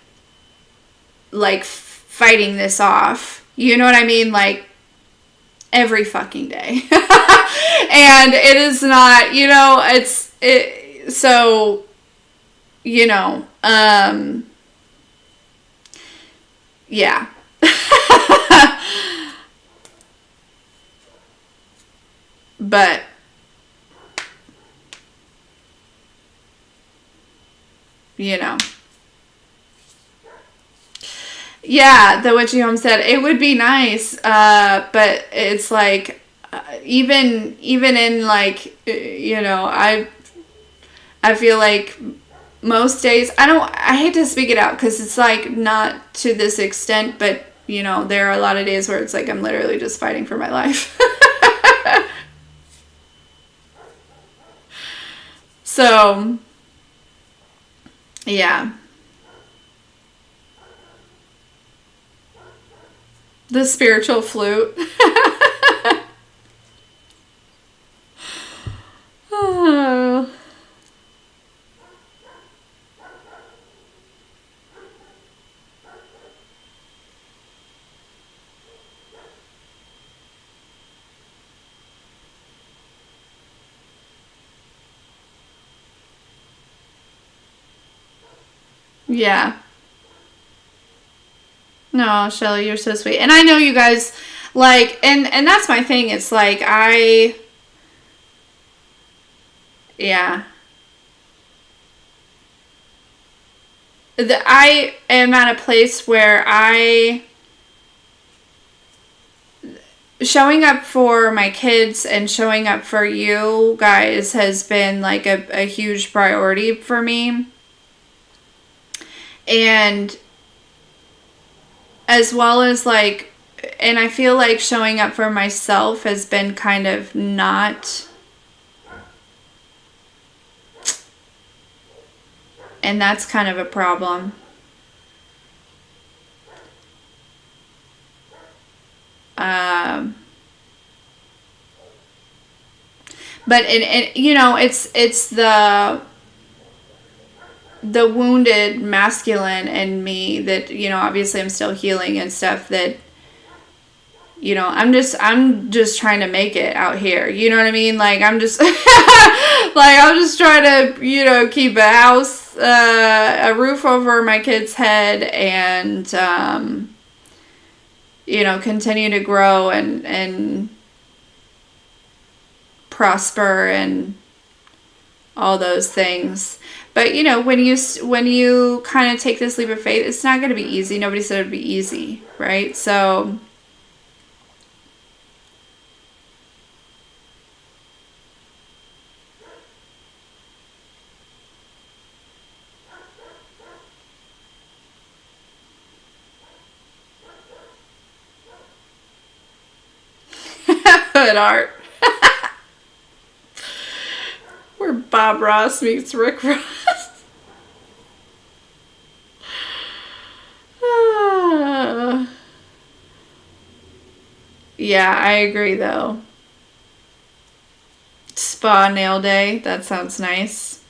fighting this off. You know what I mean? Like, every fucking day. And it is not, you know, so, you know, yeah. But you know, yeah, the witchy homestead, it would be nice, but it's like, even in like, you know, I feel like most days, I hate to speak it out because it's like not to this extent, but you know, there are a lot of days where it's like I'm literally just fighting for my life. So, yeah. The spiritual flute. Oh. Yeah. No, Shelly, you're so sweet. And I know you guys like, and that's my thing. It's like yeah. I am at a place where showing up for my kids and showing up for you guys has been like a huge priority for me. And as well as like, and I feel like showing up for myself has been kind of not, and that's kind of a problem. But you know, it's the wounded masculine in me that, you know, obviously I'm still healing and stuff, that, you know, I'm just trying to make it out here. You know what I mean? Like, I'm just like, I'm just trying to, you know, keep a house, a roof over my kid's head, and you know, continue to grow and prosper and all those things. But, you know, when you kind of take this leap of faith, it's not going to be easy. Nobody said it would be easy, right? So good art. Where Bob Ross meets Rick Ross. Yeah, I agree though. Spa nail day. That sounds nice.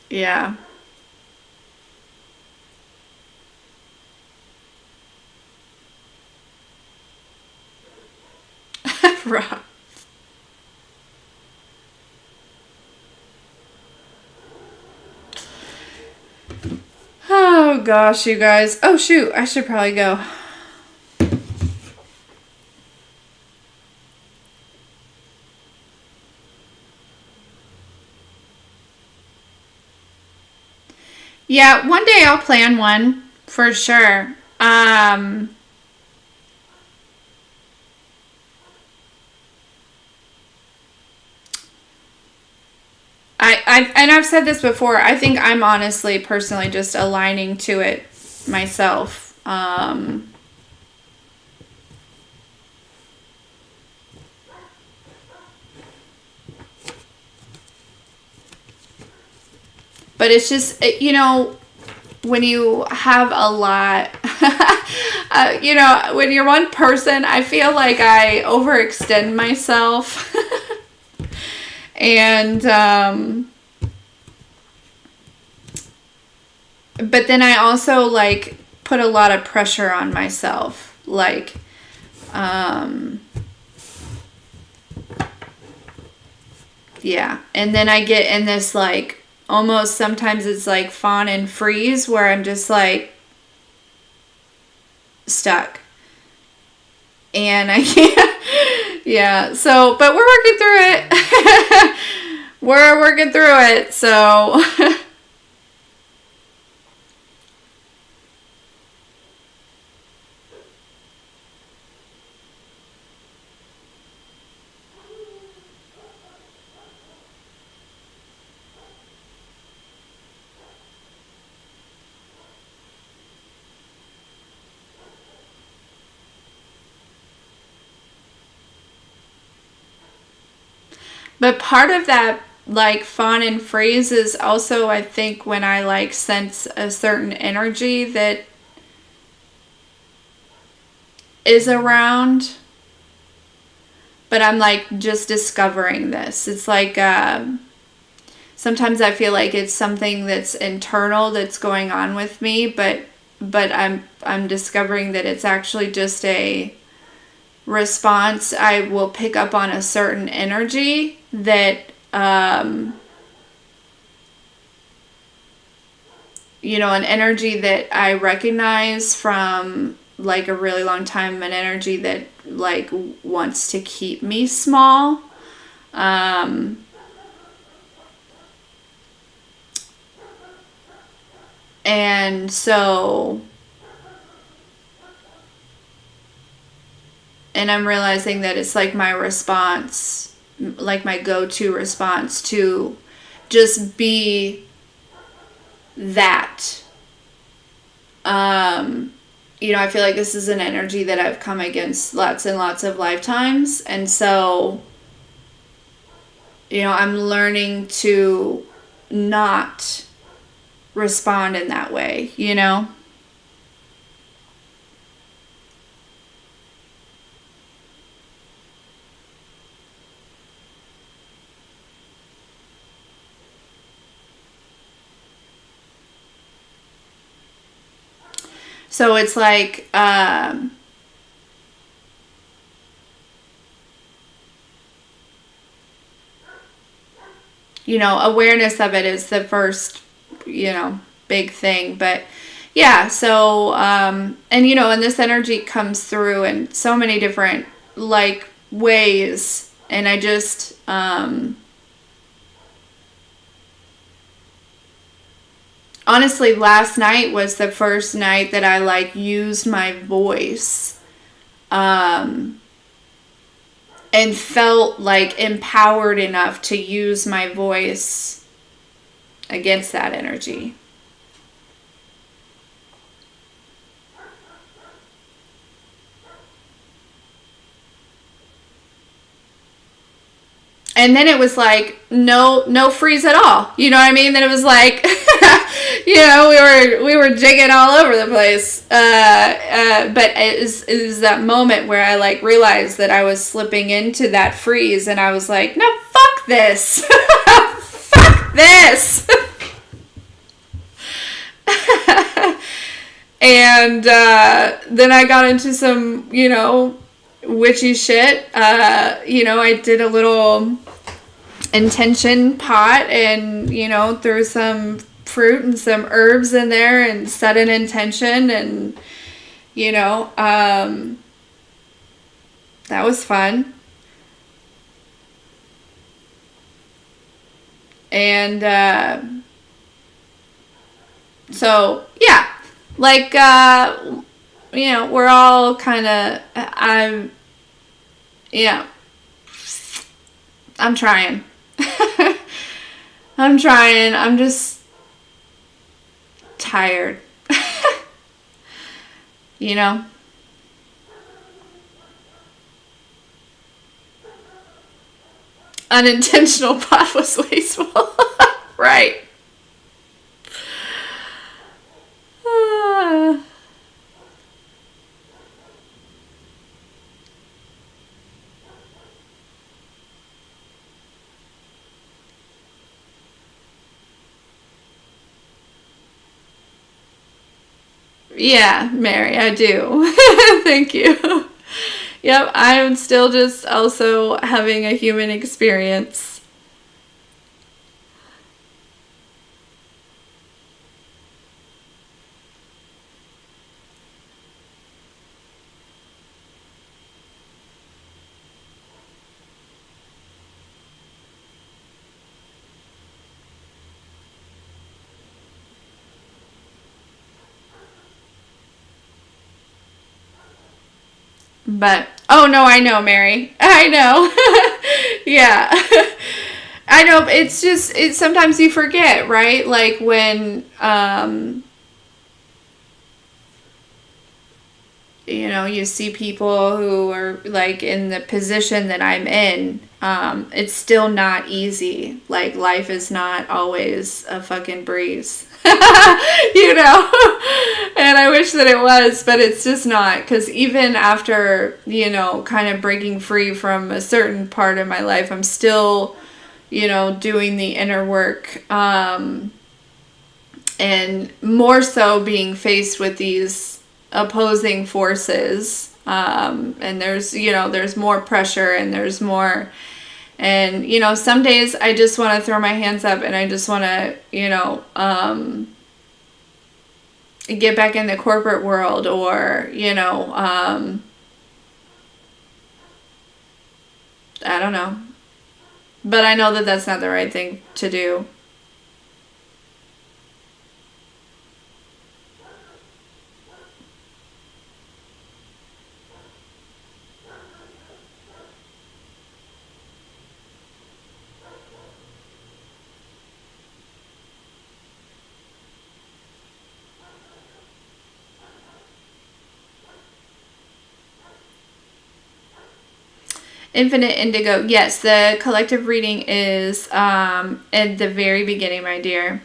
Yeah. Rob. Oh gosh, you guys. Oh shoot, I should probably go. Yeah, one day I'll plan one for sure. And I've said this before. I think I'm honestly, personally, just aligning to it myself. But it's just, you know, when you have a lot, you know, when you're one person, I feel like I overextend myself. And, but then I also like put a lot of pressure on myself. Like, yeah. And then I get in this like, almost sometimes it's like fawn and freeze where I'm just like stuck. And I can't, yeah. So, but we're working through it. We're working through it. So, but part of that like fawn and freeze is also, I think, when I like sense a certain energy that is around, but I'm like just discovering this. It's like, sometimes I feel like it's something that's internal that's going on with me, but I'm discovering that it's actually just a response. I will pick up on a certain energy that, you know, an energy that I recognize from like a really long time, an energy that like wants to keep me small. And so, and I'm realizing that it's like my response, like my go-to response to just be that. You know, I feel like this is an energy that I've come against lots and lots of lifetimes. And so, you know, I'm learning to not respond in that way, you know? So it's like, you know, awareness of it is the first, you know, big thing. But yeah, so, and you know, and this energy comes through in so many different like ways. And I just, honestly, last night was the first night that I like used my voice, and felt like empowered enough to use my voice against that energy. And then it was like no freeze at all. You know what I mean? Then it was like, you know, we were jigging all over the place. But it was that moment where I like realized that I was slipping into that freeze, and I was like, no, fuck this, fuck this. And then I got into some, you know, witchy shit. You know, I did a little intention pot and, you know, threw some fruit and some herbs in there and set an intention, and, you know, that was fun. And so, yeah, like, you know, we're all kind of, yeah, I'm trying. I'm trying. I'm just tired. You know? Unintentional pot was wasteful. Right. Ah. Yeah, Mary, I do. Thank you. Yep, I'm still just also having a human experience. But, oh no, I know, Mary. I know. Yeah. I know, it's just, sometimes you forget, right? Like when, you know, you see people who are like in the position that I'm in, it's still not easy. Like life is not always a fucking breeze. You know? And I wish that it was, but it's just not. Because even after, you know, kind of breaking free from a certain part of my life, I'm still, you know, doing the inner work. And more so being faced with these opposing forces. And there's, you know, there's more pressure and there's more. And, you know, some days I just want to throw my hands up and I just want to, you know, get back in the corporate world or, you know, I don't know. But I know that that's not the right thing to do. Infinite Indigo. Yes, the collective reading is at the very beginning, my dear.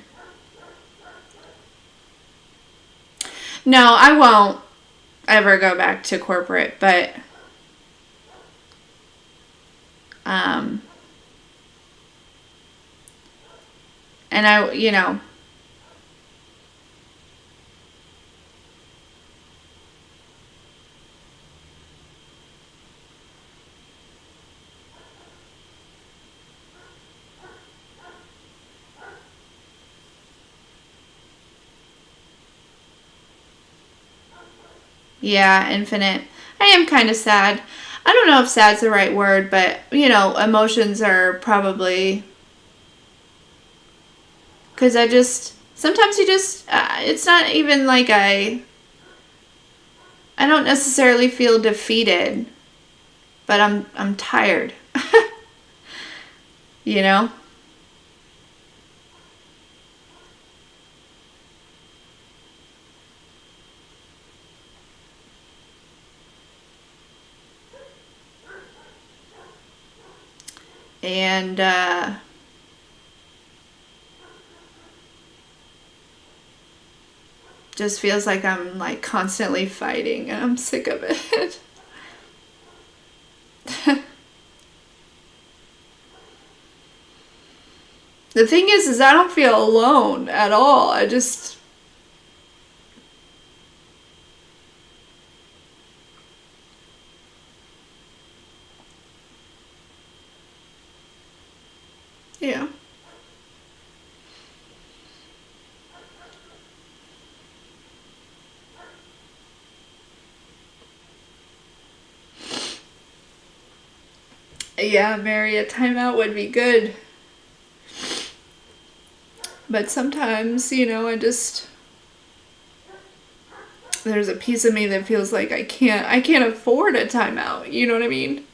No, I won't ever go back to corporate, but um, and I, you know, yeah, infinite. I am kind of sad. I don't know if sad's the right word, but, you know, emotions are probably, because I just, sometimes you just, it's not even like I don't necessarily feel defeated, but I'm tired, you know? And, just feels like I'm like constantly fighting and I'm sick of it. The thing is I don't feel alone at all. I just, yeah. Yeah, Mary, a timeout would be good. But sometimes, you know, there's a piece of me that feels like I can't afford a timeout. You know what I mean?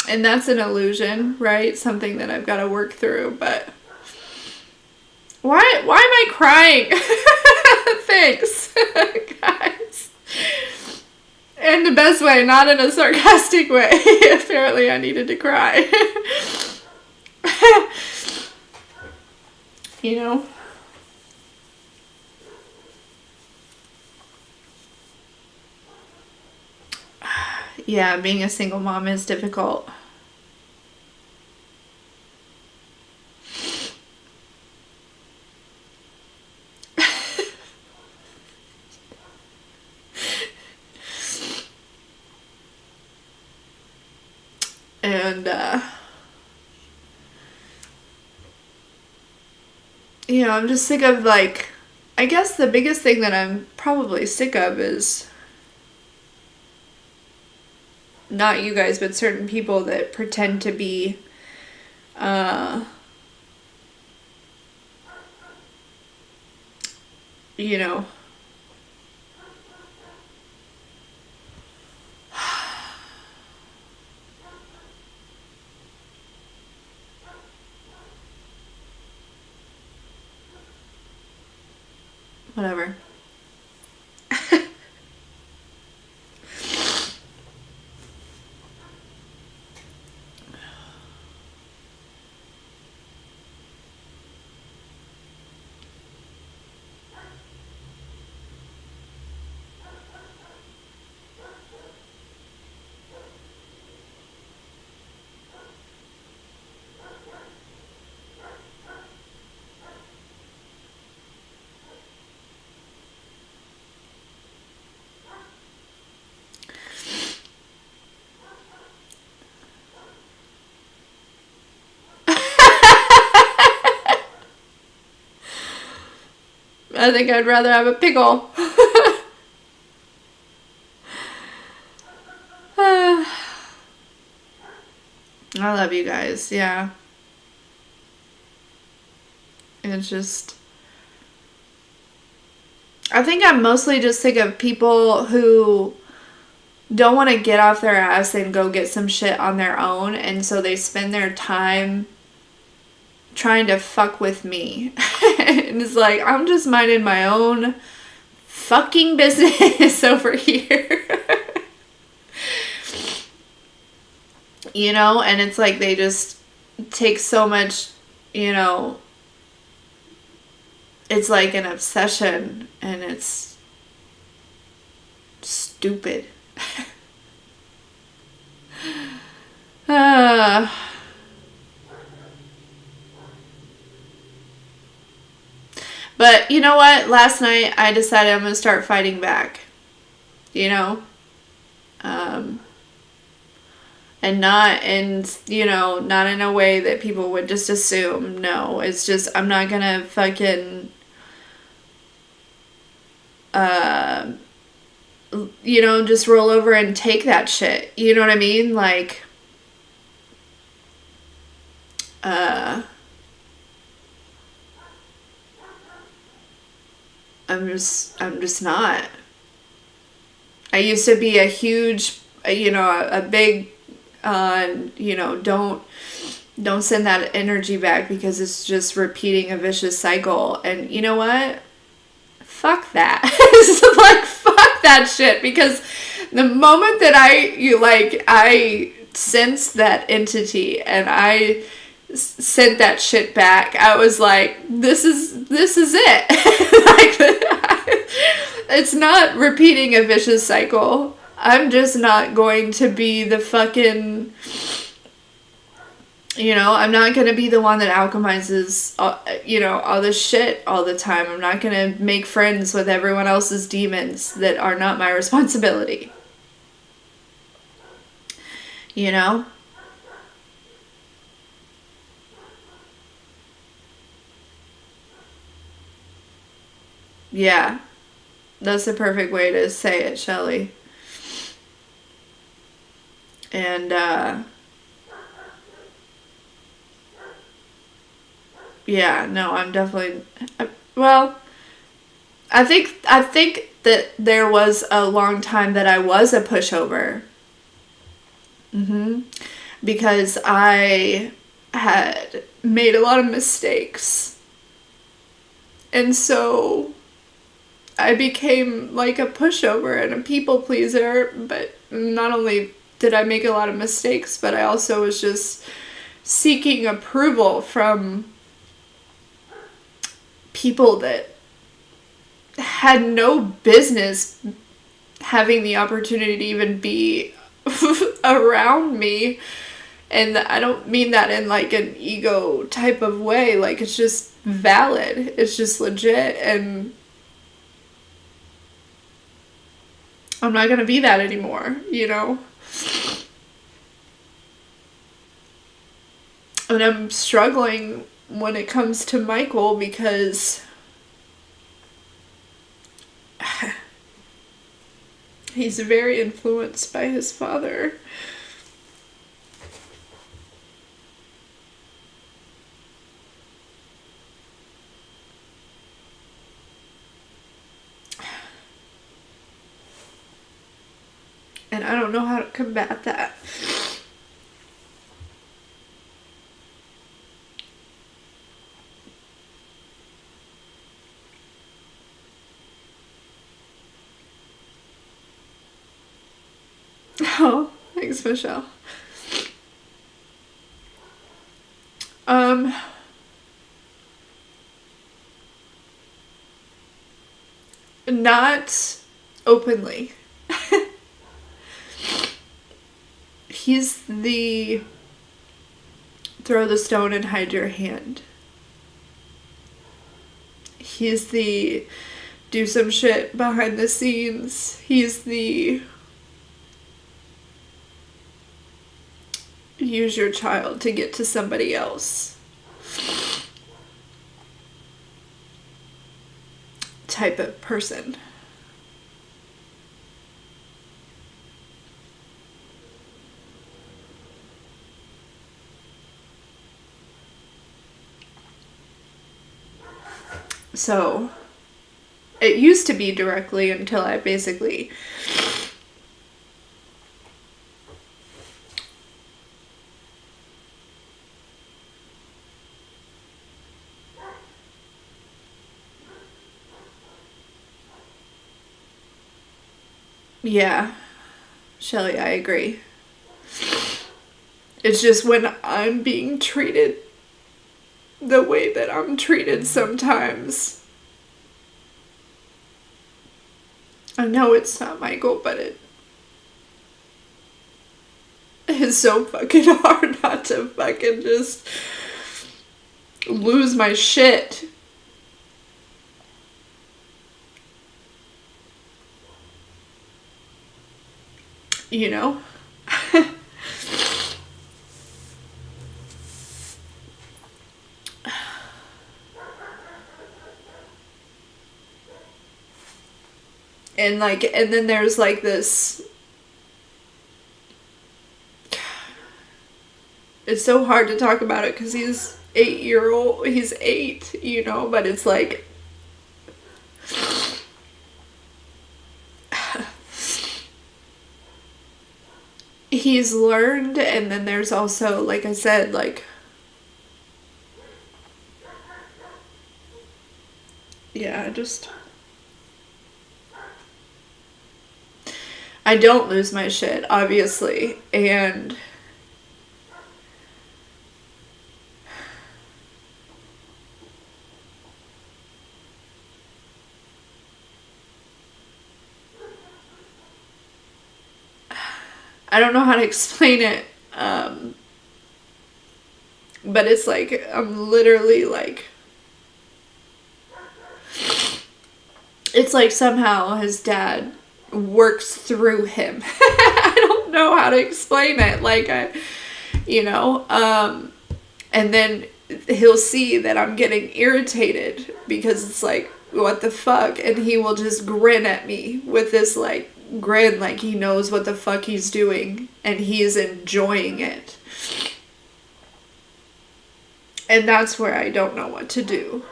And that's an illusion, right? Something that I've got to work through, but why am I crying? Thanks, guys. In the best way, not in a sarcastic way. Apparently I needed to cry. You know? Yeah, being a single mom is difficult. And, you know, I'm just sick of, like, I guess the biggest thing that I'm probably sick of is not you guys, but certain people that pretend to be, you know, whatever. I think I'd rather have a pickle. I love you guys, yeah. It's just, I think I'm mostly just sick of people who don't want to get off their ass and go get some shit on their own, and so they spend their time trying to fuck with me. And it's like, I'm just minding my own fucking business over here. You know, and it's like they just take so much, you know, it's like an obsession, and it's stupid. But you know what? Last night I decided I'm going to start fighting back. You know? And not in, you know, not in a way that people would just assume. No, it's just, I'm not going to fucking, you know, just roll over and take that shit. You know what I mean? Like, I'm just not. I used to be a huge, you know, a big, you know, don't send that energy back because it's just repeating a vicious cycle. And you know what? Fuck that. It's like, fuck that shit. Because the moment that I sensed that entity and I sent that shit back, I was like, this is it. Like, it's not repeating a vicious cycle. I'm just not going to be the fucking, you know, I'm not going to be the one that alchemizes, you know, all this shit all the time. I'm not going to make friends with everyone else's demons that are not my responsibility. You know? Yeah. That's the perfect way to say it, Shelley. And, yeah, no, I'm definitely, well, I think that there was a long time that I was a pushover. Because I had made a lot of mistakes. And so I became like a pushover and a people pleaser, but not only did I make a lot of mistakes, but I also was just seeking approval from people that had no business having the opportunity to even be around me. And I don't mean that in like an ego type of way. Like, it's just valid. It's just legit. And I'm not going to be that anymore, you know? And I'm struggling when it comes to Michael because he's very influenced by his father. And I don't know how to combat that. Oh, thanks, Michelle. Not openly. He's the throw the stone and hide your hand. He's the do some shit behind the scenes. He's the use your child to get to somebody else type of person. So it used to be directly until I basically yeah, Shelly, I agree. It's just when I'm being treated the way that I'm treated sometimes. I know it's not Michael, but it is so fucking hard not to fucking just lose my shit. You know? And then there's like this, it's so hard to talk about it because he's 8, you know, but it's like, he's learned, and then there's also, like I said, like, yeah, I don't lose my shit, obviously, and I don't know how to explain it, but it's like, I'm literally like, it's like somehow his dad works through him. I don't know how to explain it. Like, and then he'll see that I'm getting irritated because it's like, what the fuck? And he will just grin at me with this like grin, like he knows what the fuck he's doing and he's enjoying it. And that's where I don't know what to do.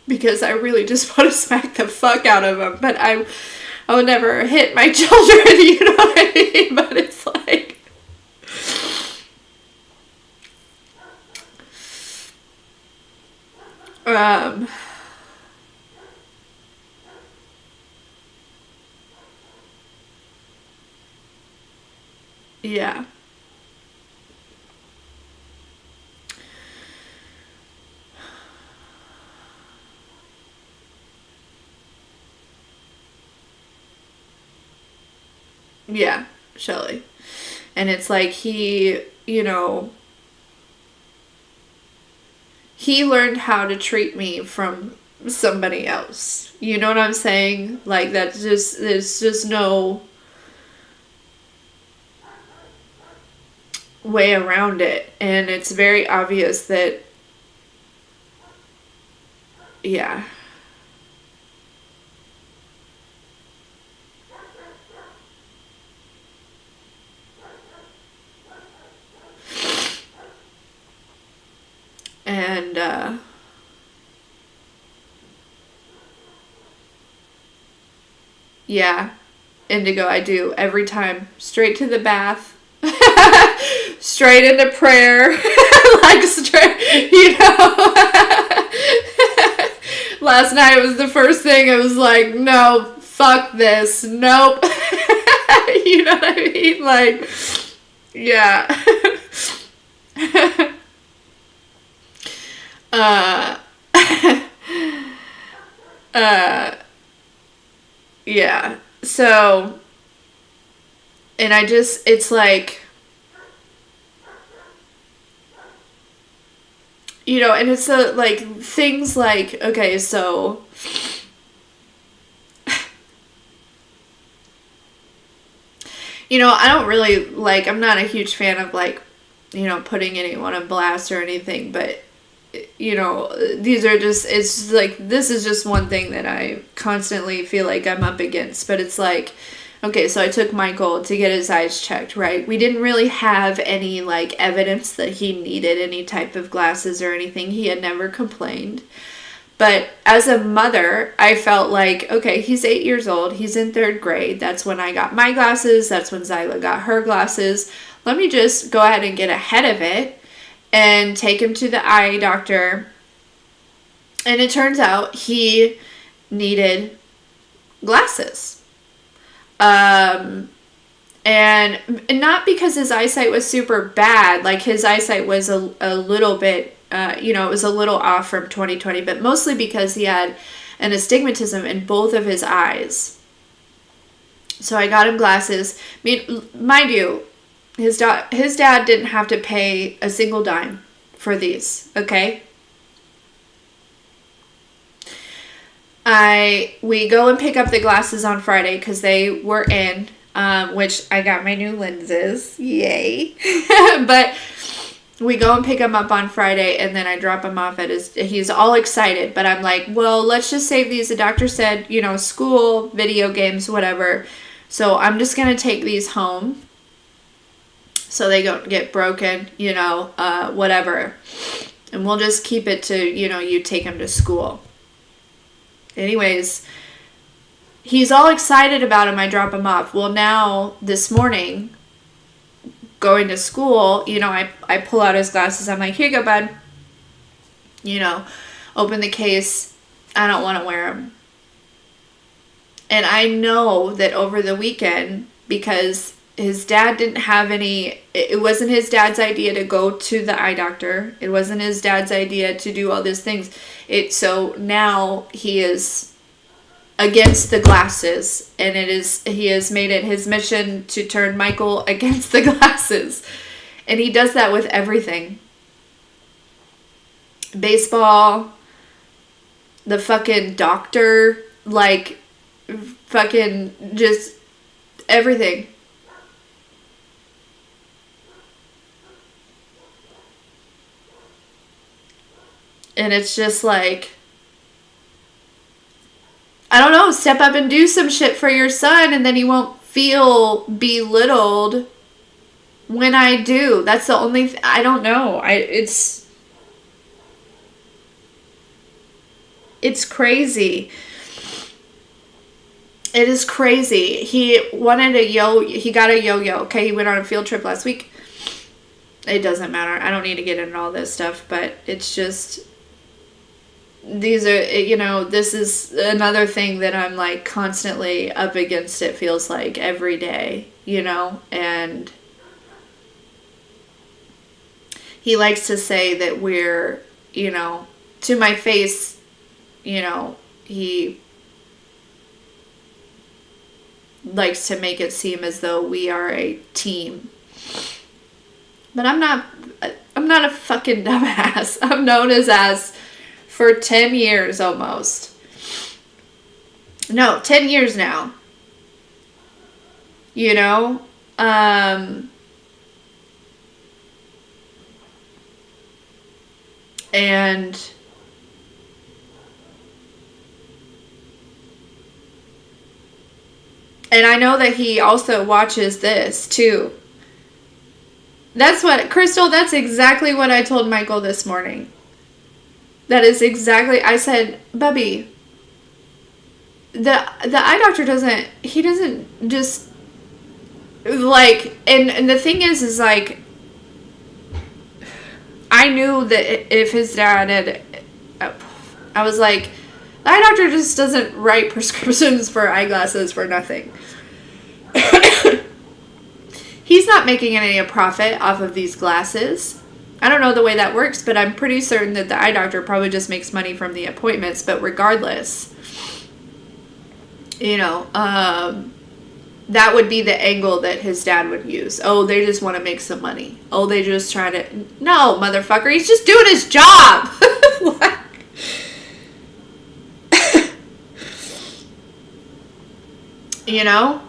Because I really just want to smack the fuck out of him. But I would never hit my children, you know what I mean? But it's like, yeah. Yeah, Shelly. And it's like he, you know, he learned how to treat me from somebody else. You know what I'm saying? Like, that's just, there's just no, way around it. And it's very obvious that, yeah. And, yeah, Indigo, I do every time. Straight to the bath, straight into prayer, like straight, you know. Last night was the first thing. I was like, no, fuck this, nope. You know what I mean? Like, yeah. uh, uh, yeah. So, and I just, it's like, you know, and it's like things like, okay, so you know, I don't really like, I'm not a huge fan of like, you know, putting anyone on blast or anything, but you know, these are just, it's like, this is just one thing that I constantly feel like I'm up against. But it's like, okay, so I took Michael to get his eyes checked, right? We didn't really have any like evidence that he needed any type of glasses or anything. He had never complained. But as a mother, I felt like, okay, he's 8 years old. He's in 3rd grade. That's when I got my glasses. That's when Zyla got her glasses. Let me just go ahead and get ahead of it and take him to the eye doctor. And it turns out he needed glasses. And not because his eyesight was super bad. Like, his eyesight was a little bit, you know, it was a little off from 2020, but mostly because he had an astigmatism in both of his eyes. So I got him glasses. I mean, mind you, his dad didn't have to pay a single dime for these, okay? We go and pick up the glasses on Friday because they were in, which I got my new lenses, yay! But we go and pick him up on Friday, and then I drop him off at he's all excited, but I'm like, well, let's just save these. The doctor said, you know, school, video games, whatever. So I'm just going to take these home so they don't get broken, you know, whatever. And we'll just keep it to, you know, you take him to school. Anyways, he's all excited about him. I drop him off. Well, now this morning, going to school, you know, I pull out his glasses. I'm like, here you go, bud. You know, open the case. I don't want to wear them. And I know that over the weekend, because his dad didn't have any, it wasn't his dad's idea to go to the eye doctor. It wasn't his dad's idea to do all these things. So now he is against the glasses, and he has made it his mission to turn Michael against the glasses. And he does that with everything. Baseball, the fucking doctor, like fucking just everything. And it's just like, I don't know, step up and do some shit for your son, and then he won't feel belittled when I do. That's the only I don't know. It's crazy. It is crazy. He wanted he got a yo-yo. Okay, he went on a field trip last week. It doesn't matter. I don't need to get into all this stuff, but it's just, these are, you know, this is another thing that I'm like constantly up against, it feels like every day, you know. And he likes to say that we're, you know, to my face, you know, he likes to make it seem as though we are a team. But I'm not a fucking dumbass. I've known his ass for 10 years almost. No, 10 years now. You know? And I know that he also watches this too. Crystal, that's exactly what I told Michael this morning. That is exactly, I said, Bubby, the eye doctor doesn't just, like, and the thing is like, I knew that if his dad had, I was like, the eye doctor just doesn't write prescriptions for eyeglasses for nothing. He's not making any profit off of these glasses. I don't know the way that works, but I'm pretty certain that the eye doctor probably just makes money from the appointments. But regardless, you know, that would be the angle that his dad would use. Oh, they just want to make some money. Oh, they just try to... No, motherfucker, he's just doing his job. You know?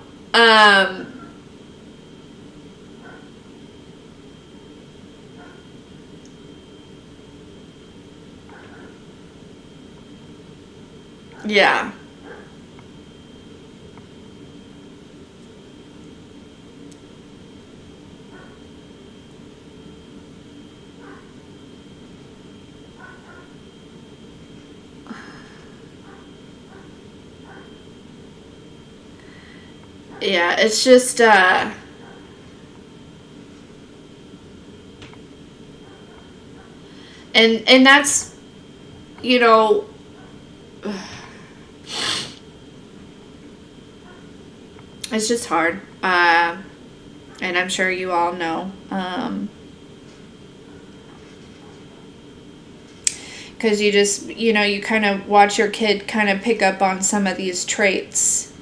Yeah. Yeah, it's just, and that's, you know, it's just hard. And I'm sure you all know. Because you just, you know, you kind of watch your kid kind of pick up on some of these traits.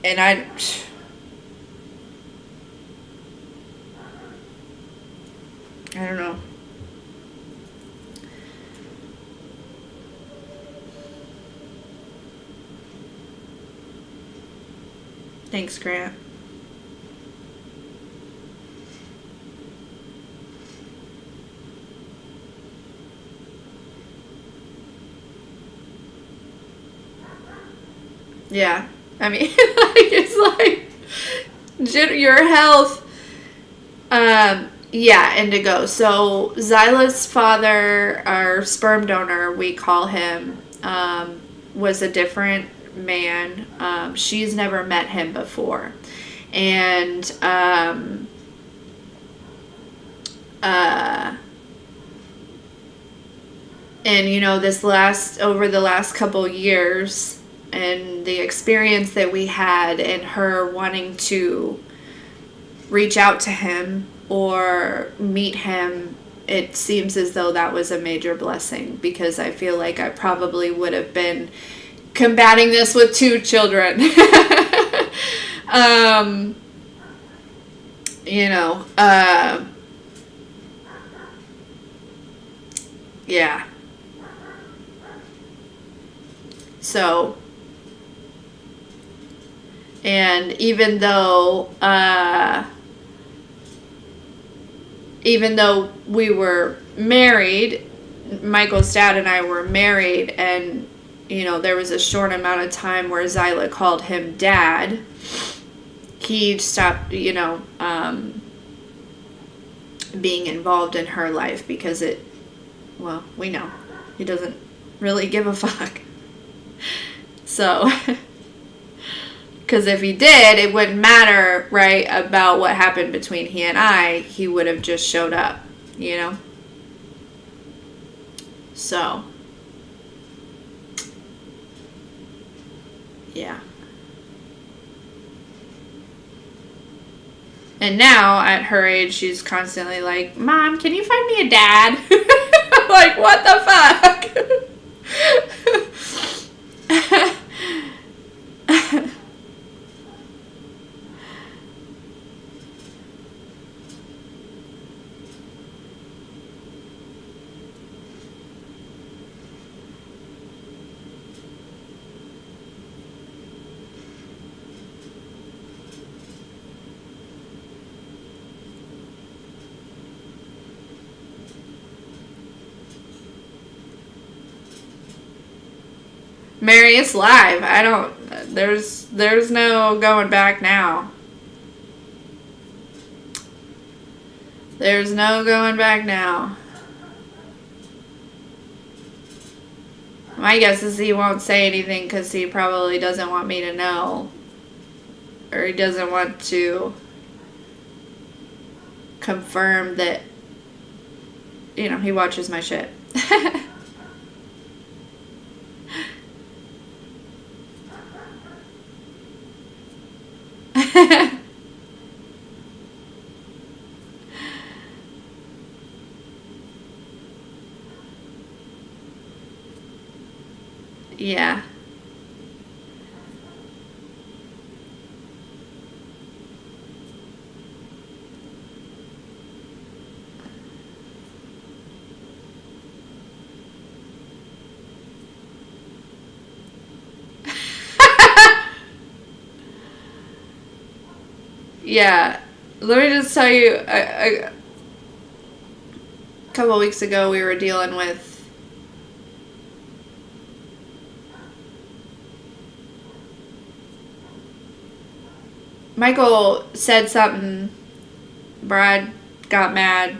And I don't know. Thanks, Grant. Yeah. I mean, like, it's like your health. Yeah, Indigo. So Zyla's father, our sperm donor, we call him, was a different man. She's never met him before. And you know, over the last couple years, and the experience that we had, and her wanting to reach out to him or meet him, it seems as though that was a major blessing, because I feel like I probably would have been combating this with 2 children. You know, yeah. So, and even though we were married, Michael's dad and I were married, and, you know, there was a short amount of time where Zyla called him dad, he stopped, you know, being involved in her life, because well, we know he doesn't really give a fuck. So, because if he did, it wouldn't matter, right, about what happened between he and I. He would have just showed up, you know? So, yeah. And now, at her age, she's constantly like, Mom, can you find me a dad? Like, what the fuck? Mary, it's live. I don't, there's no going back now. There's no going back now. My guess is he won't say anything because he probably doesn't want me to know. Or he doesn't want to confirm that, you know, he watches my shit. Yeah. Yeah. Let me just tell you, a couple of weeks ago we were dealing with Michael said something. Brad got mad.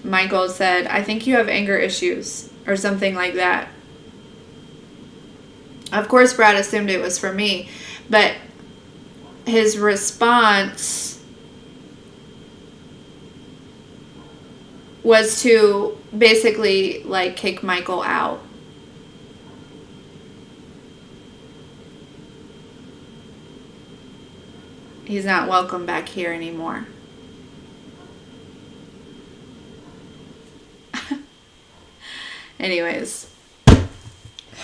Michael said, I think you have anger issues, or something like that. Of course, Brad assumed it was for me, but his response was to basically, like, kick Michael out. He's not welcome back here anymore. Anyways,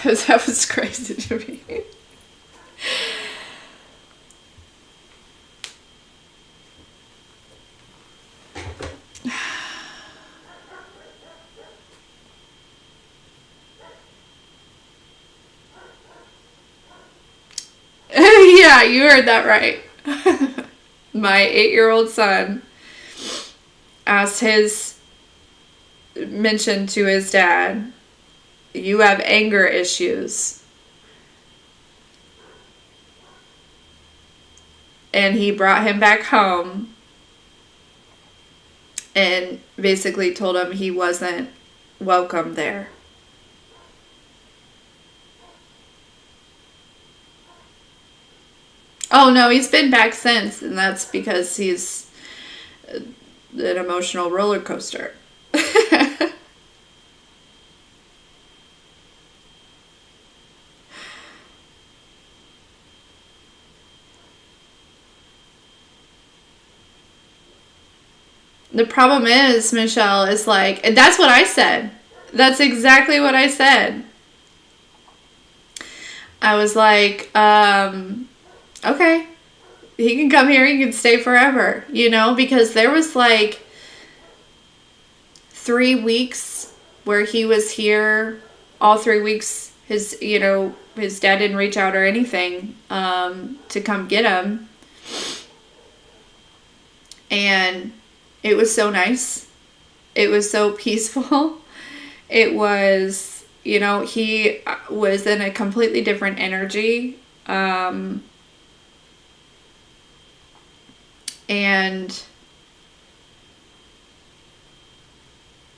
that was crazy to me. Yeah, you heard that right. My 8-year-old son mentioned to his dad, you have anger issues. And he brought him back home and basically told him he wasn't welcome there. Oh no, he's been back since, and that's because he's an emotional roller coaster. The problem is, Michelle, is like, and that's what I said. That's exactly what I said. I was like, okay, he can come here, he can stay forever, you know, because there was like 3 weeks where he was here, all 3 weeks, his dad didn't reach out or anything, to come get him. And it was so nice. It was so peaceful. It was, you know, he was in a completely different energy. And,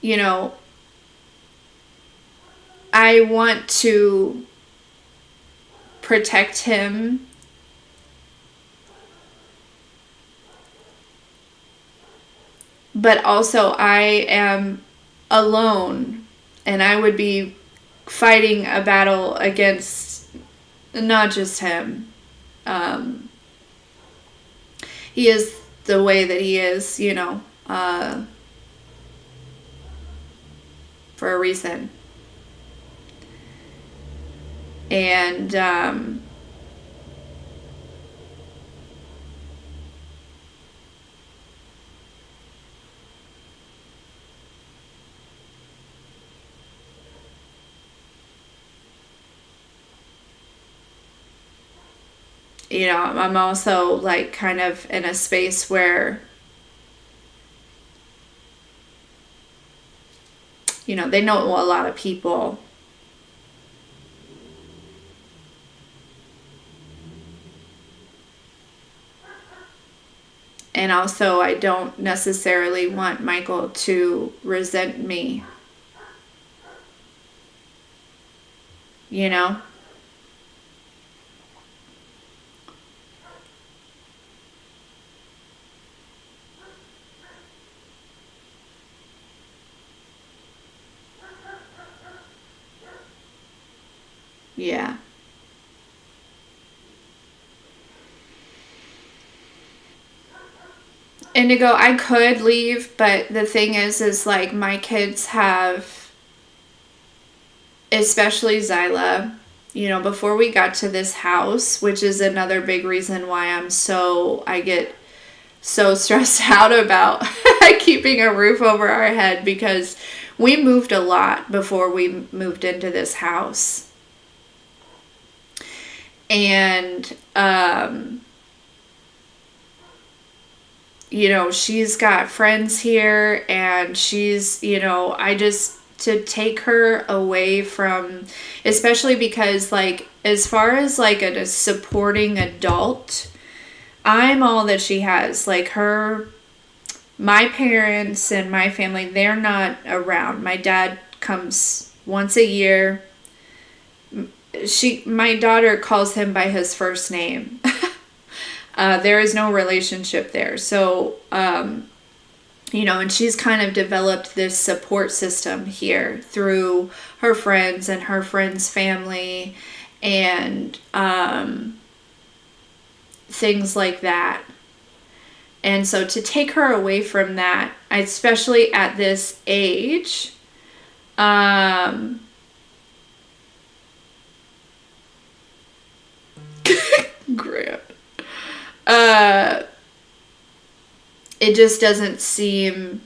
you know, I want to protect him. But also I am alone, and I would be fighting a battle against not just him. He is the way that he is, you know, for a reason. And you know, I'm also like kind of in a space where, you know, they know a lot of people. And also, I don't necessarily want Michael to resent me. You know? Yeah. Indigo, I could leave, but the thing is like my kids have, especially Zyla, you know, before we got to this house, which is another big reason why I get so stressed out about keeping a roof over our head, because we moved a lot before we moved into this house. And, you know, she's got friends here, and she's, you know, to take her away from, especially because, like, as far as like a supporting adult, I'm all that she has. Like, my parents and my family, they're not around. My dad comes once a year. My daughter calls him by his first name. There is no relationship there. So, you know, and she's kind of developed this support system here through her friends and her friends' family and things like that. And so to take her away from that, especially at this age, Grant. It just doesn't seem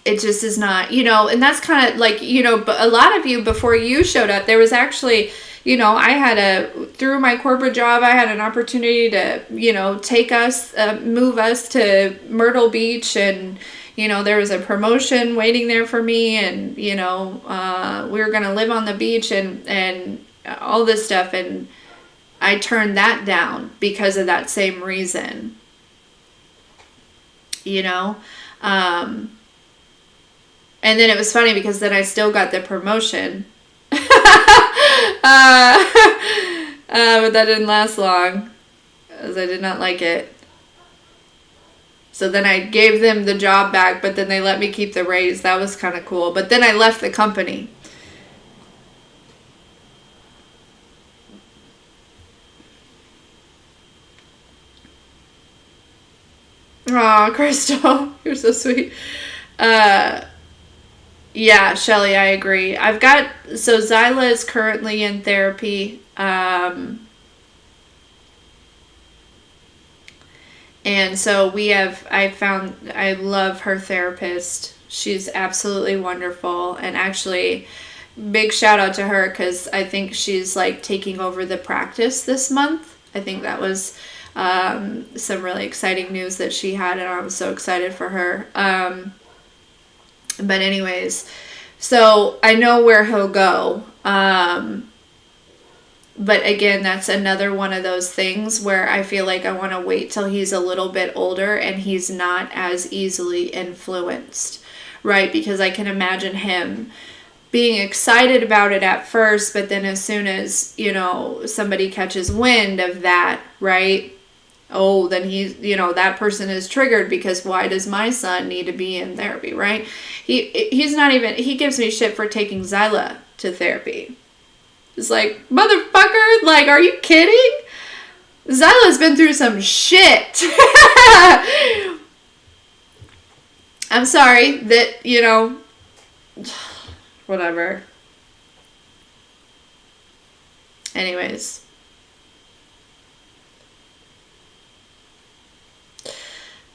it just is not, you know, and that's kind of like, you know, but a lot of you, before you showed up, there was actually, you know, through my corporate job, I had an opportunity to, you know, move us to Myrtle Beach, and, you know, there was a promotion waiting there for me, and, you know, we were going to live on the beach and all this stuff. And I turned that down because of that same reason, you know? And then it was funny because then I still got the promotion. But that didn't last long, as I did not like it. So then I gave them the job back, but then they let me keep the raise. That was kind of cool. But then I left the company. Aw, Crystal, you're so sweet. Yeah, Shelly, I agree. So Zyla is currently in therapy. And so I love her therapist. She's absolutely wonderful. And actually, big shout out to her, because I think she's like taking over the practice this month. I think that was some really exciting news that she had, and I was so excited for her. But anyways, so I know where he'll go. But again, that's another one of those things where I feel like I want to wait till he's a little bit older and he's not as easily influenced, right? Because I can imagine him being excited about it at first, but then as soon as, you know, somebody catches wind of that, right? Oh, then that person is triggered, because why does my son need to be in therapy, right? He gives me shit for taking Zyla to therapy. It's like, motherfucker, like, are you kidding? Zyla's been through some shit. I'm sorry that, you know, whatever. Anyways.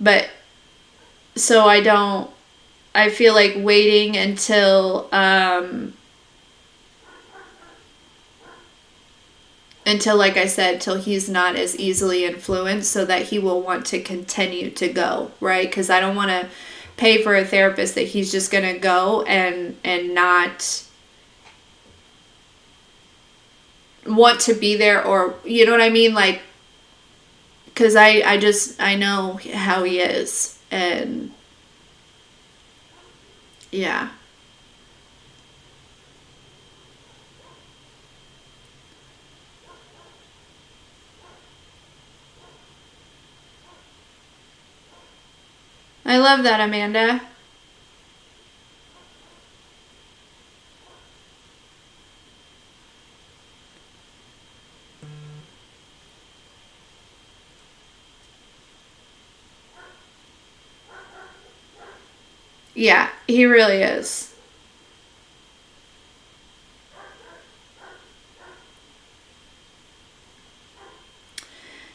But, so I feel like waiting until, like I said, till he's not as easily influenced, so that he will want to continue to go, right? Because I don't want to pay for a therapist that he's just going to go and not want to be there, or you know what I mean, like, because I know how he is, and yeah. I love that, Amanda. Yeah, he really is.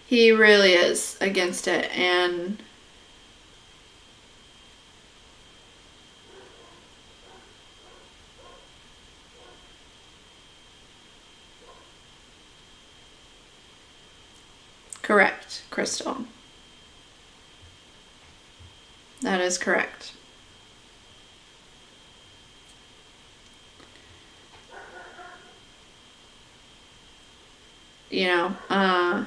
He really is against it, and correct, Crystal. That is correct. You know,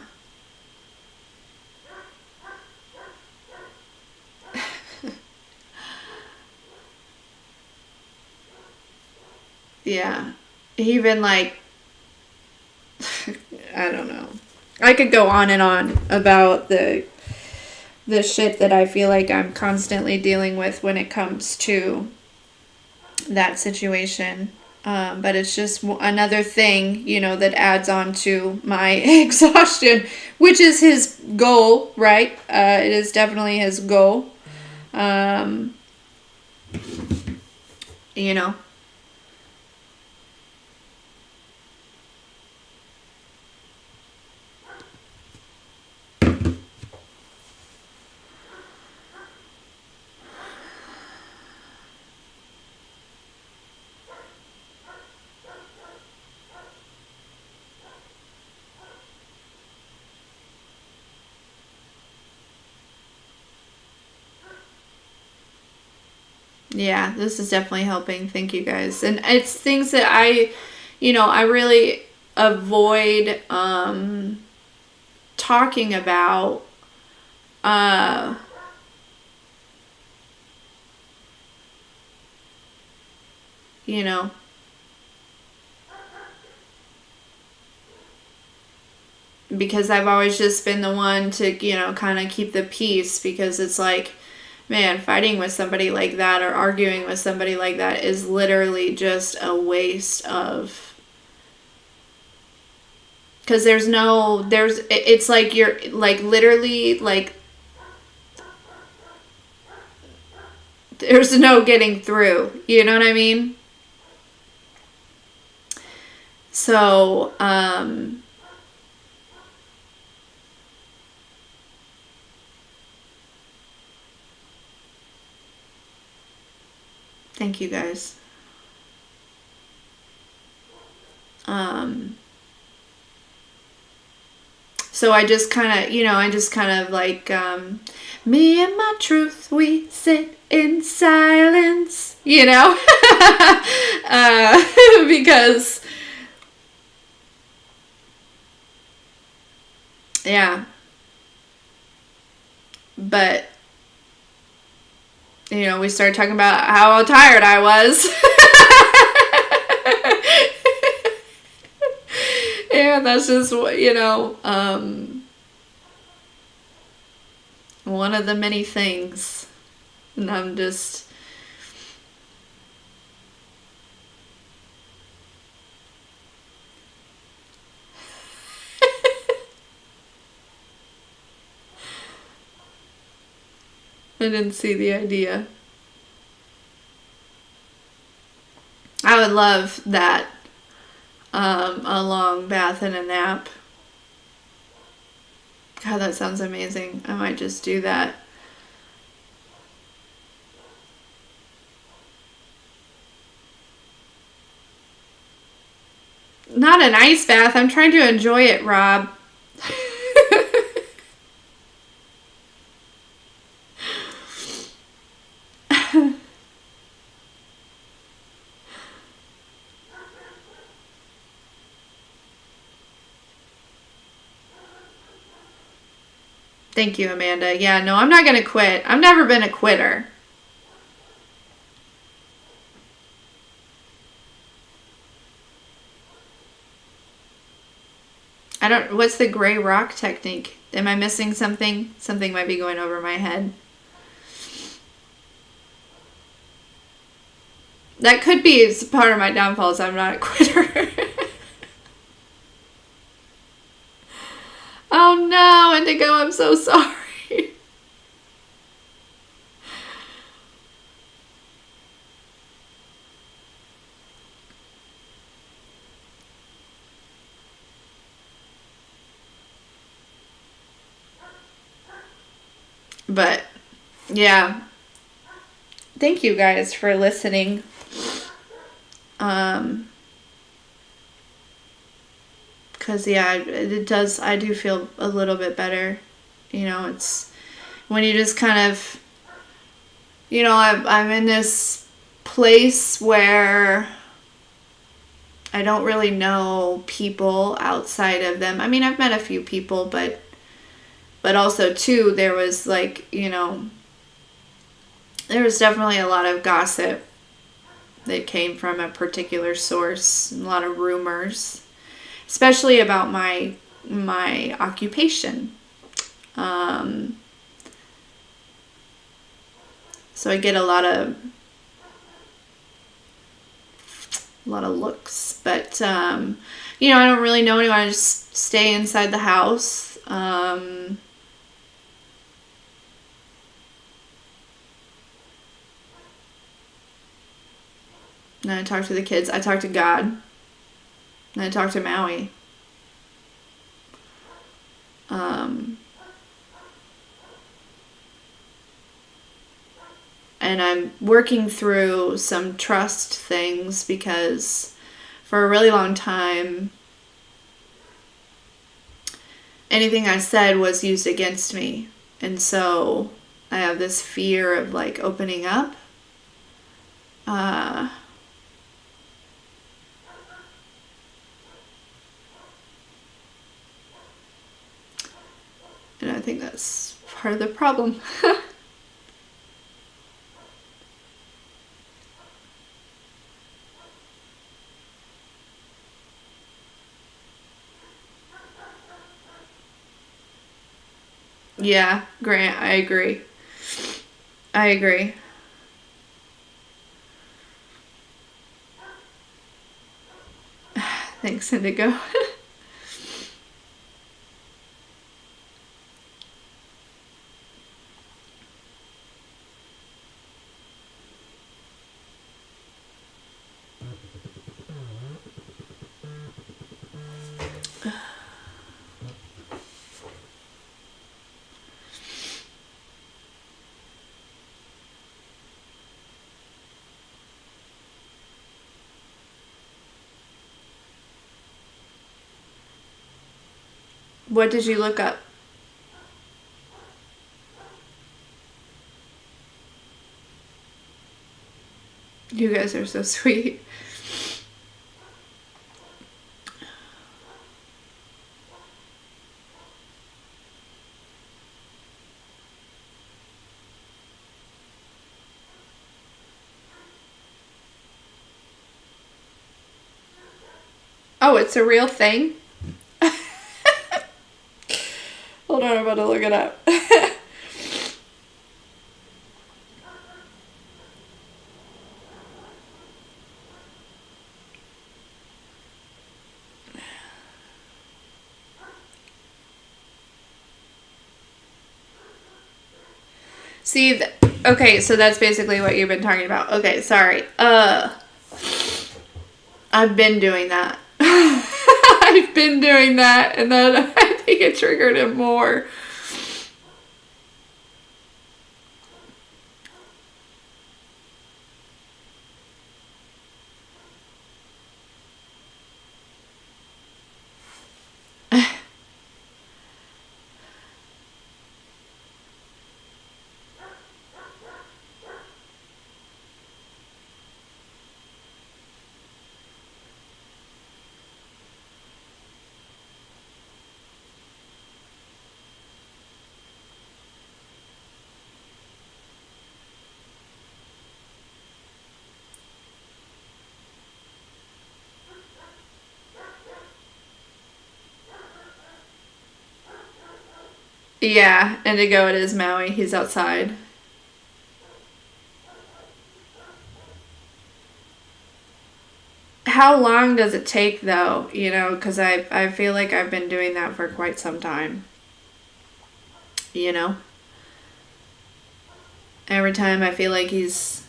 yeah. Even like, I don't know. I could go on and on about the shit that I feel like I'm constantly dealing with when it comes to that situation. But it's just another thing, you know, that adds on to my exhaustion, which is his goal, right? It is definitely his goal. Um, you know, yeah, this is definitely helping. Thank you guys. And it's things that I really avoid talking about. Uh, you know, because I've always just been the one to, kind of keep the peace, because it's like, man, fighting with somebody like that or arguing with somebody like that is literally just a waste of, because it's like you're like literally like there's no getting through, you know what I mean? So thank you guys. um so I just kind of like, me and my truth, we sit in silence, uh, because yeah, but we started talking about how tired I was. Yeah, that's just one of the many things, and I'm just I didn't see the idea. I would love that. A long bath and a nap. God, that sounds amazing. I might just do that. Not an ice bath. I'm trying to enjoy it, Rob. Thank you, Amanda. Yeah, no, I'm not going to quit. I've never been a quitter. What's the gray rock technique? Am I missing something? Something might be going over my head. That could be part of my downfall is I'm not a quitter. Oh no, Indigo, I'm so sorry. But, yeah. Thank you guys for listening. Because, yeah, it does, I do feel a little bit better. You know, it's when you just kind of, you know, I'm in this place where I don't really know people outside of them. I mean, I've met a few people, but also, too, there was, like, you know, there was definitely a lot of gossip that came from a particular source, a lot of rumors, especially about my occupation. So I get a lot of looks, but you know, I don't really know anyone. I just stay inside the house. And I talk to the kids. I talk to God. And I talk to Maui. And I'm working through some trust things because for a really long time, anything I said was used against me. And so I have this fear of like opening up. And I think that's part of the problem. Yeah, Grant, I agree. I agree. Thanks, Indigo. What did you look up? You guys are so sweet. Oh, it's a real thing? Hold on, I'm about to look it up. See, okay, so that's basically what you've been talking about. Okay, sorry. I've been doing that. I've been doing that, and then I think it triggered him more. Yeah, Indigo, it is Maui. He's outside. How long does it take, though? You know, because I feel like I've been doing that for quite some time. You know? Every time I feel like he's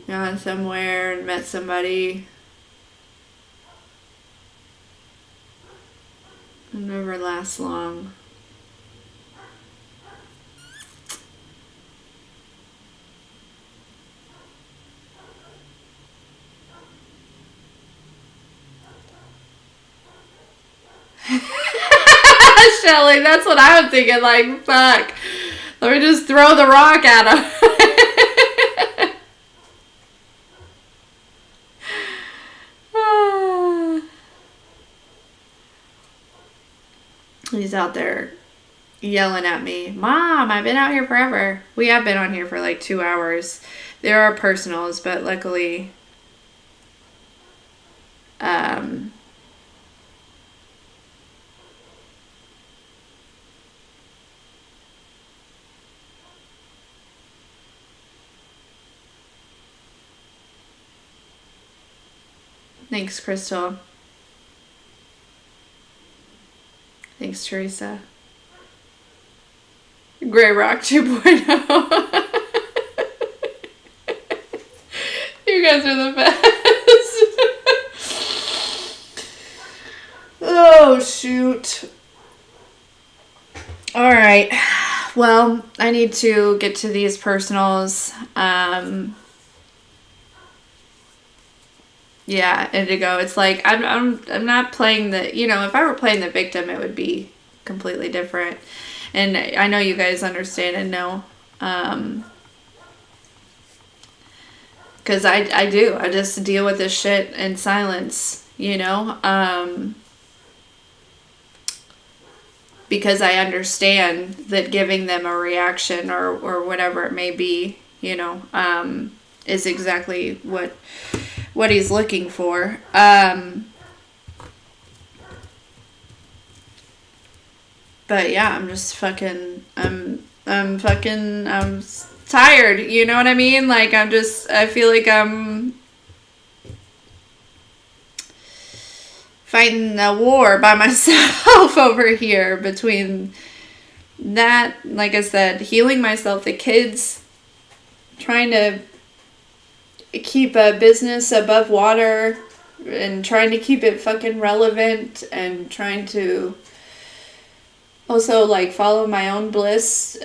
gone somewhere and met somebody, it never lasts long. Shelly, that's what I'm thinking. Like, fuck. Let me just throw the rock at him. He's out there yelling at me. Mom, I've been out here forever. We have been on here for like 2 hours. There are personals, but luckily, thanks, Crystal. Thanks, Teresa. Gray Rock 2.0. You guys are the best. Oh, shoot. All right. Well, I need to get to these personals. Yeah, Indigo. It's like I'm not playing the, you know, if I were playing the victim, it would be completely different. And I know you guys understand and know. Because I do. I just deal with this shit in silence, you know? Because I understand that giving them a reaction or whatever it may be, you know, is exactly what he's looking for. But yeah, I'm just fucking, I'm tired, you know what I mean? Like, I feel like I'm fighting a war by myself over here between that, like I said, healing myself, the kids, trying to keep a business above water and trying to keep it fucking relevant and trying to also like follow my own bliss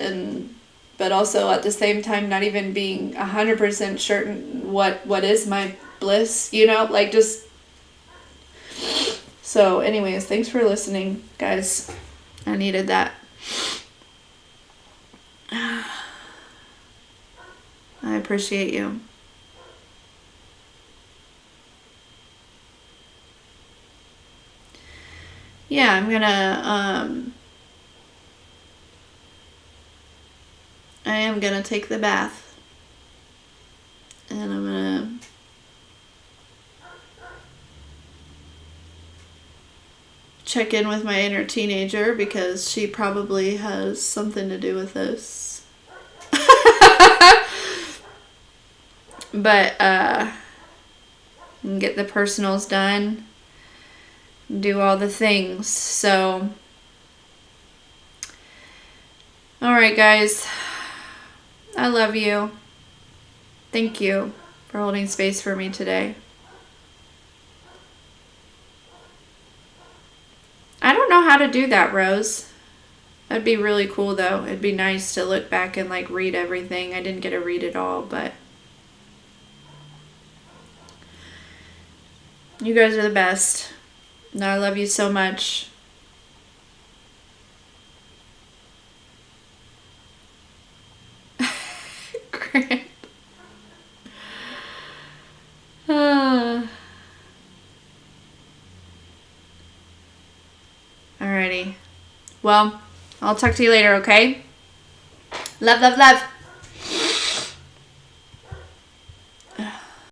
but also at the same time not even being 100% certain what is my bliss, you know, like just. So anyways, thanks for listening, guys. I needed that. I appreciate you. Yeah, I'm gonna I am gonna take the bath. And I'm gonna check in with my inner teenager because she probably has something to do with this. But get the personals done, do all the things. So all right, guys, I love you. Thank you for holding space for me today. I don't know how to do that, Rose. That'd be really cool, though. It'd be nice to look back and like read everything. I didn't get to read it all, but you guys are the best. No, I love you so much. Grant. Alrighty. Well, I'll talk to you later, okay? Love, love, love.